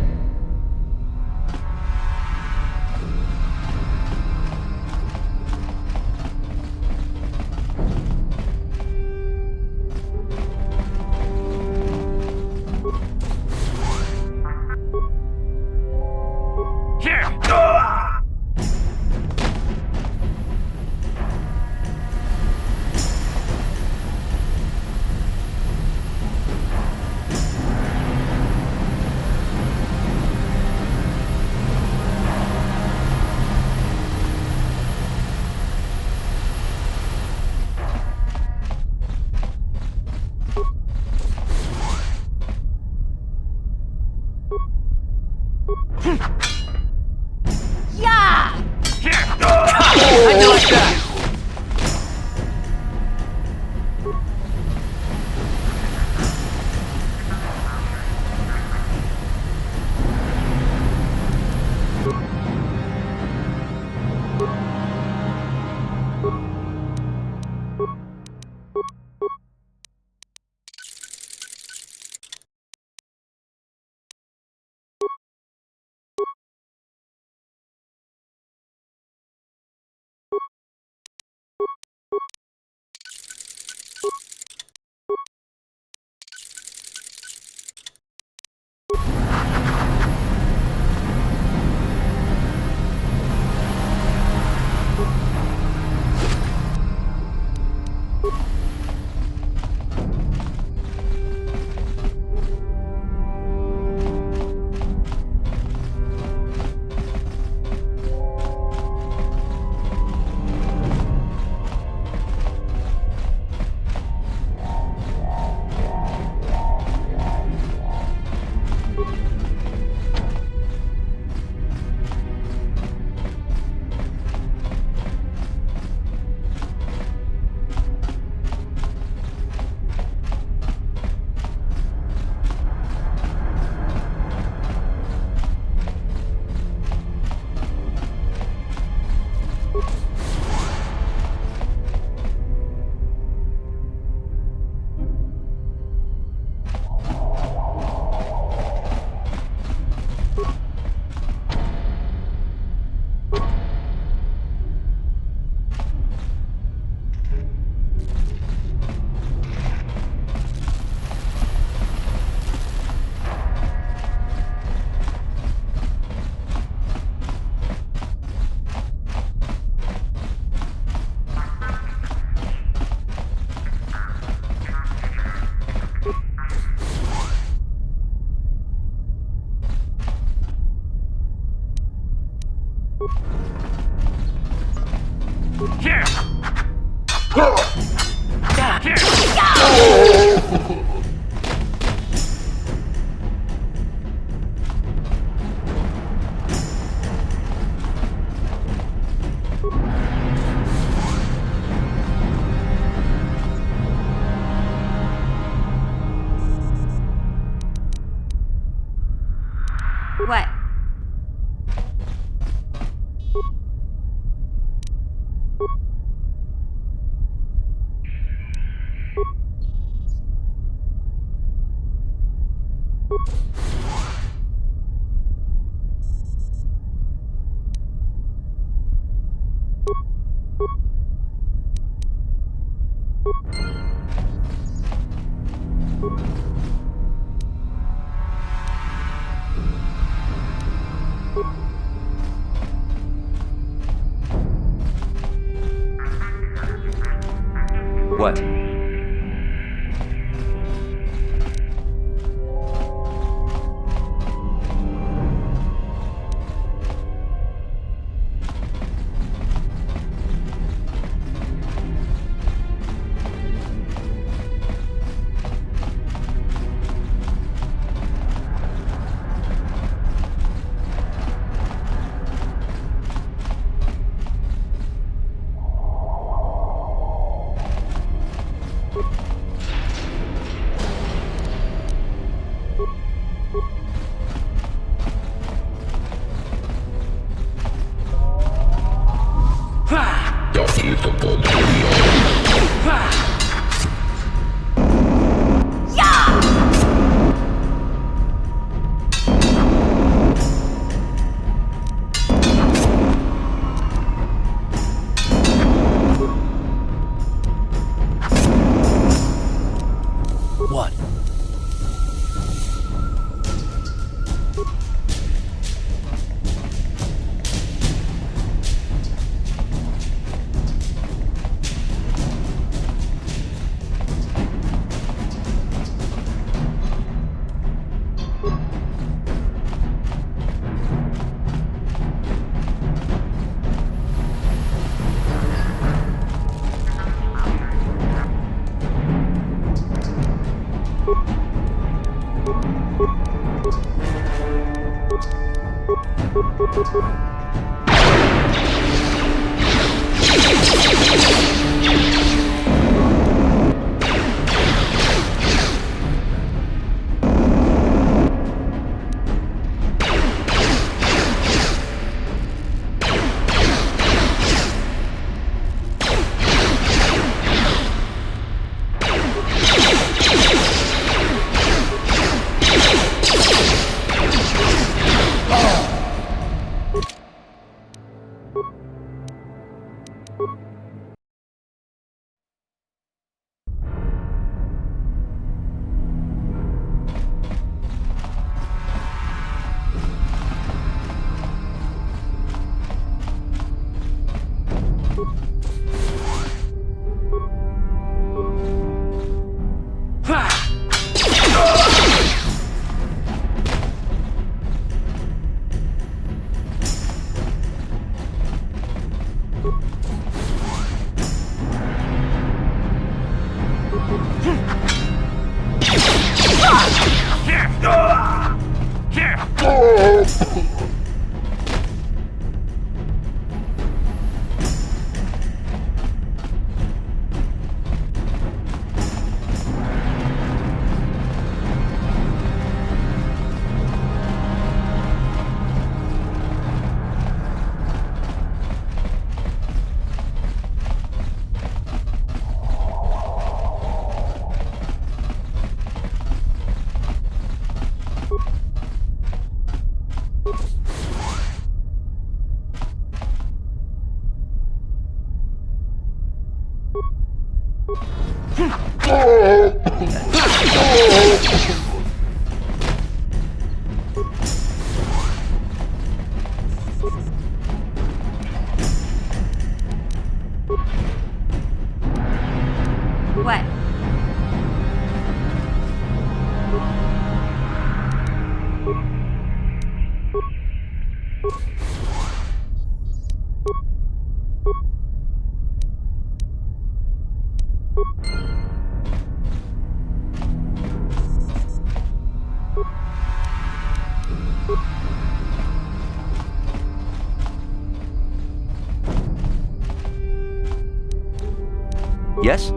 S9: What?
S4: What?
S5: What?
S9: Yes?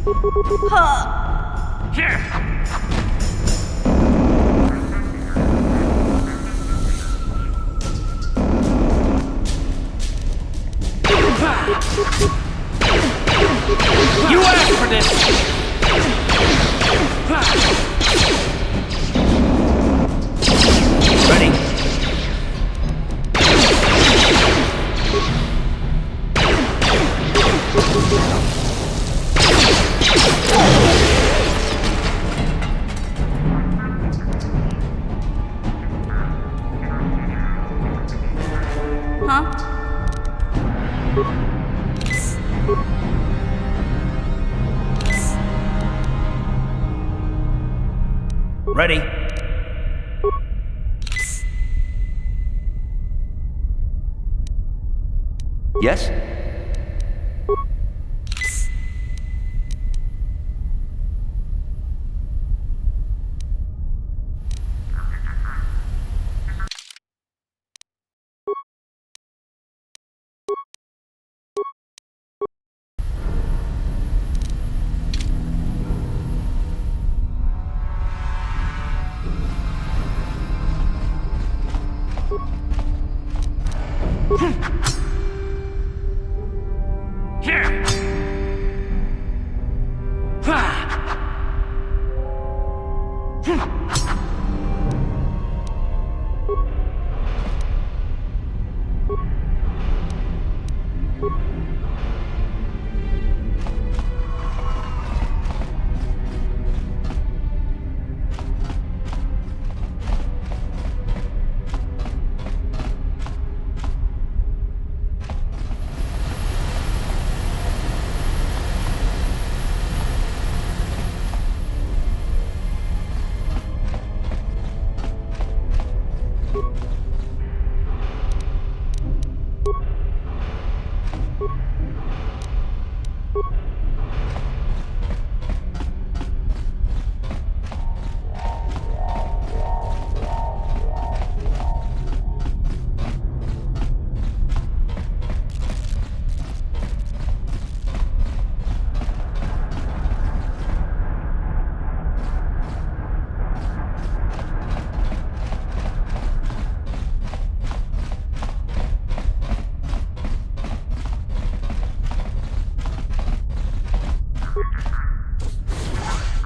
S4: You asked for this! Ready?
S5: Huh?
S4: Ready?
S9: Yes?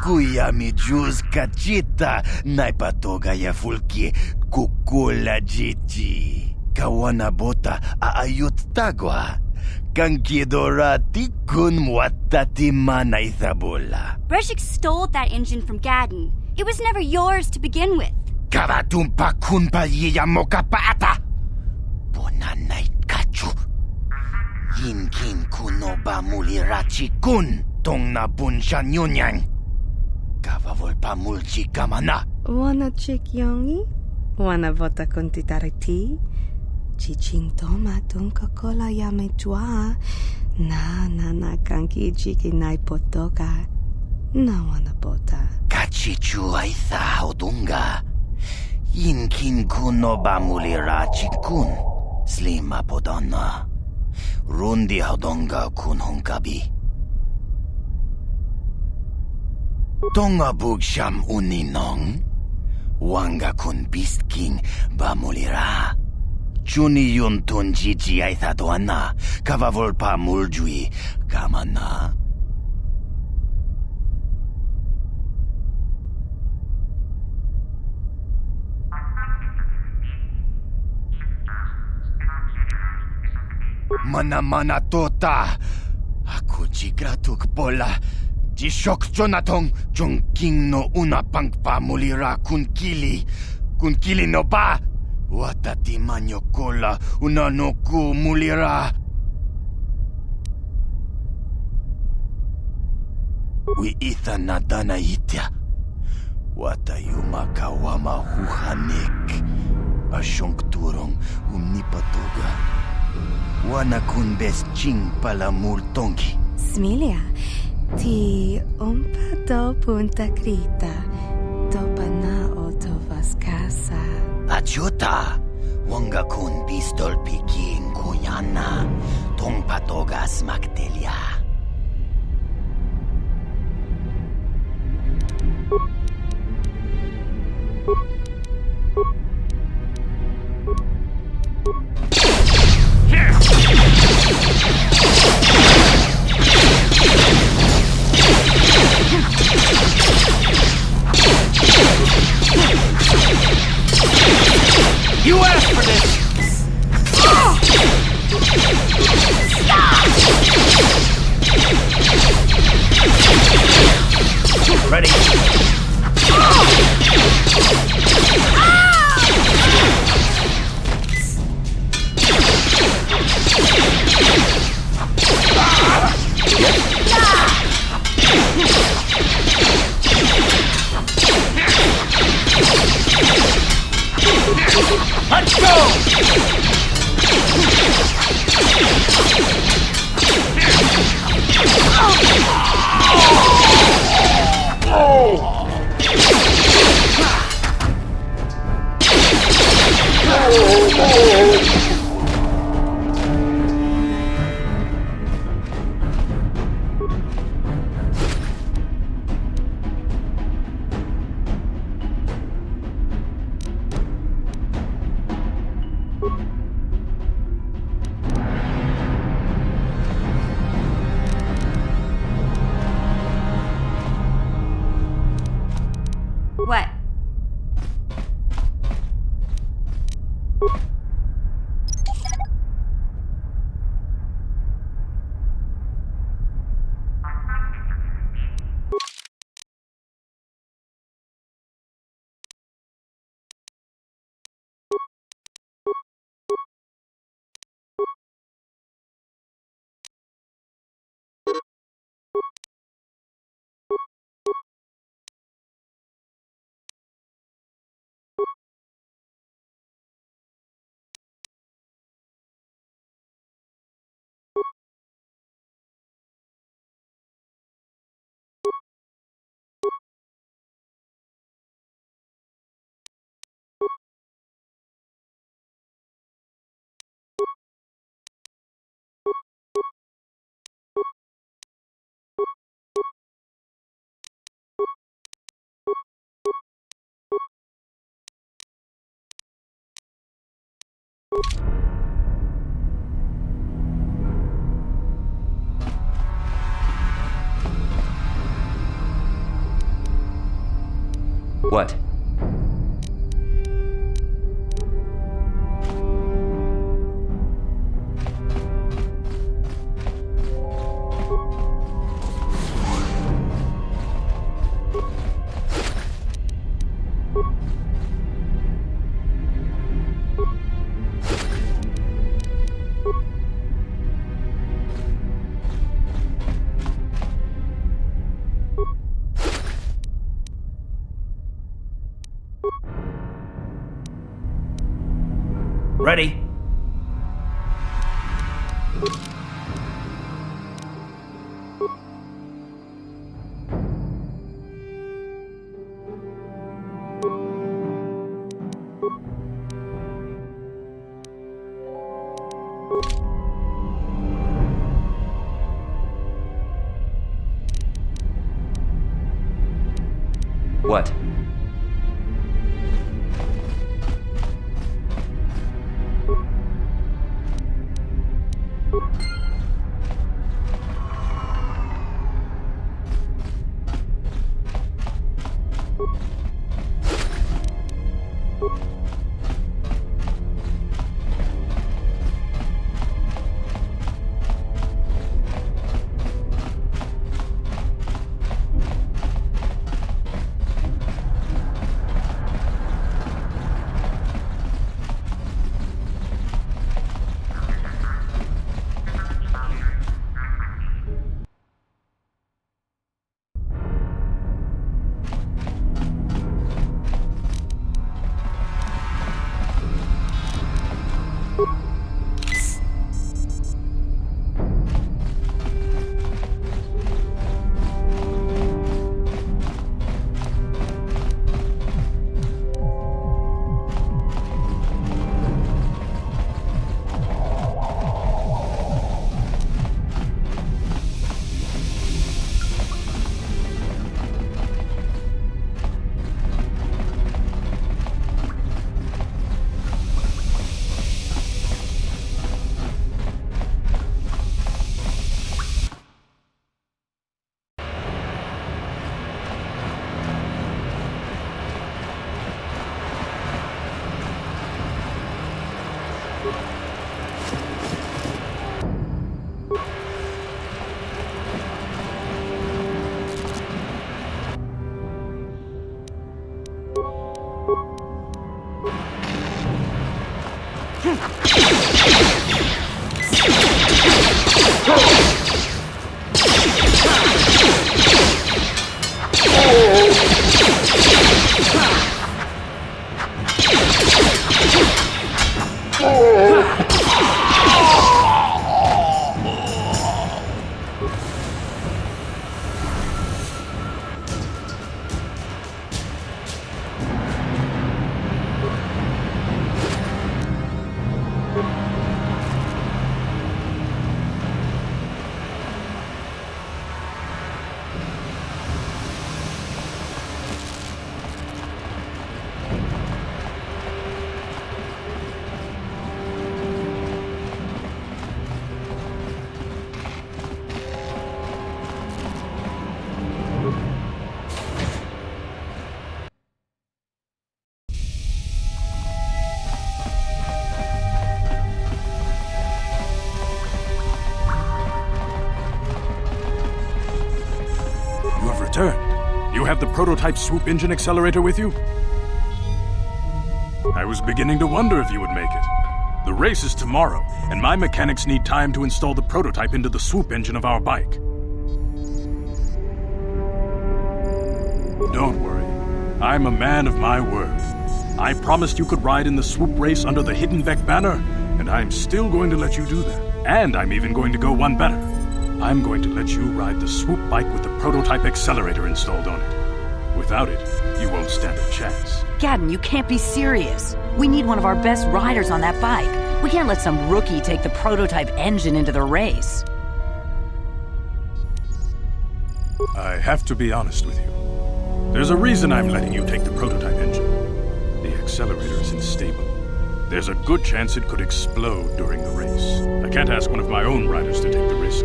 S10: Kuya mi juz kachita naipatoga ya fulki kukula jiji. Kawana bota aayut tagwa. Kankidorati kun mwatati manaithabola.
S5: Breshik stole that engine from Gadden. It was never yours to begin with.
S10: Kavatumpa kunpa yiyamoka paata. Bonanait kachu. Yinkin kunoba mulirachi kun. Tong na bunsha nyunyang. Kavavol mulchi kamana.
S11: Wana chik yongi? Wana vota kontitariti? Chichintoma tunka kola yame chua. Na kanki chiki naipotoka. Na wana bota.
S10: Kachichu aitha odunga. Yinkin kuno bamulira chikun. Slima podonna. Rundi hodonga kun hunkabi. Tonga bugsham uninong. Wanga kun beast king bamulira. Chuni yun tun jiji aitha doana. Kavavol muljui kamana. Mana tota. Aku jigratuk bola. Jishok Jonathan Jongking no una pangpa mulira kunkili. Kunkili no ba. Watati manyokola una no ku mulira. Wi itha nadana itya. Watayuma kawama huhanik. Asyong turong umnipatoga. Wana kun bes ching pala multongi.
S11: Smilia, ti umpa punta krita. Topa na oto vaskasa.
S10: Achuta, wanga kun pistol piking kuyana. Tong patogas magtelia.
S9: What?
S4: Ready?
S9: What?
S2: Returned. You have the prototype swoop engine accelerator with you? I was beginning to wonder if you would make it. The race is tomorrow, and my mechanics need time to install the prototype into the swoop engine of our bike. Don't worry. I'm a man of my word. I promised you could ride in the swoop race under the Hidden Beck banner, and I'm still going to let you do that. And I'm even going to go one better. I'm going to let you ride the swoop bike with the prototype accelerator installed on it. Without it, you won't stand a chance.
S12: Gadden, you can't be serious. We need one of our best riders on that bike. We can't let some rookie take the prototype engine into the race.
S2: I have to be honest with you. There's a reason I'm letting you take the prototype engine. The accelerator is unstable. There's a good chance it could explode during the race. I can't ask one of my own riders to take the risk.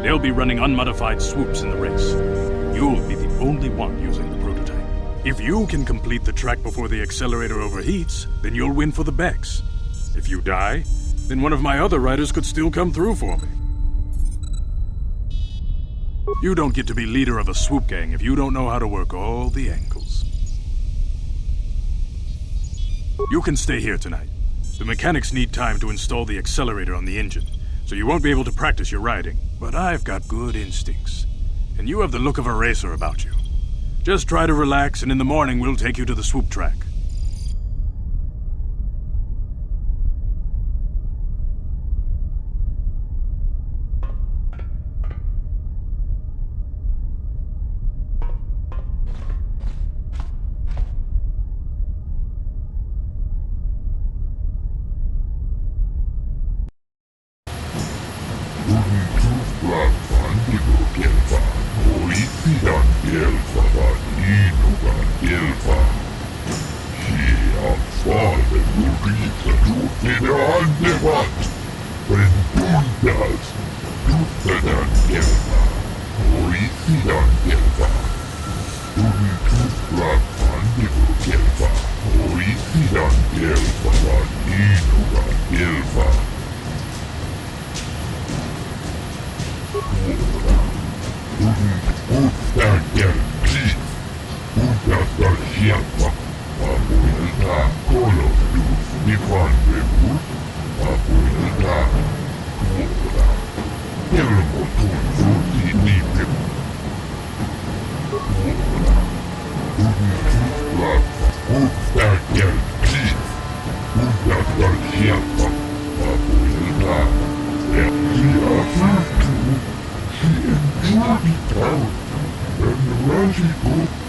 S2: They'll be running unmodified swoops in the race. You'll be the only one using the prototype. If you can complete the track before the accelerator overheats, then you'll win for the Bex. If you die, then one of my other riders could still come through for me. You don't get to be leader of a swoop gang if you don't know how to work all the angles. You can stay here tonight. The mechanics need time to install the accelerator on the engine, so you won't be able to practice your riding. But I've got good instincts, and you have the look of a racer about you. Just try to relax, and in the morning we'll take you to the swoop track.
S13: Magical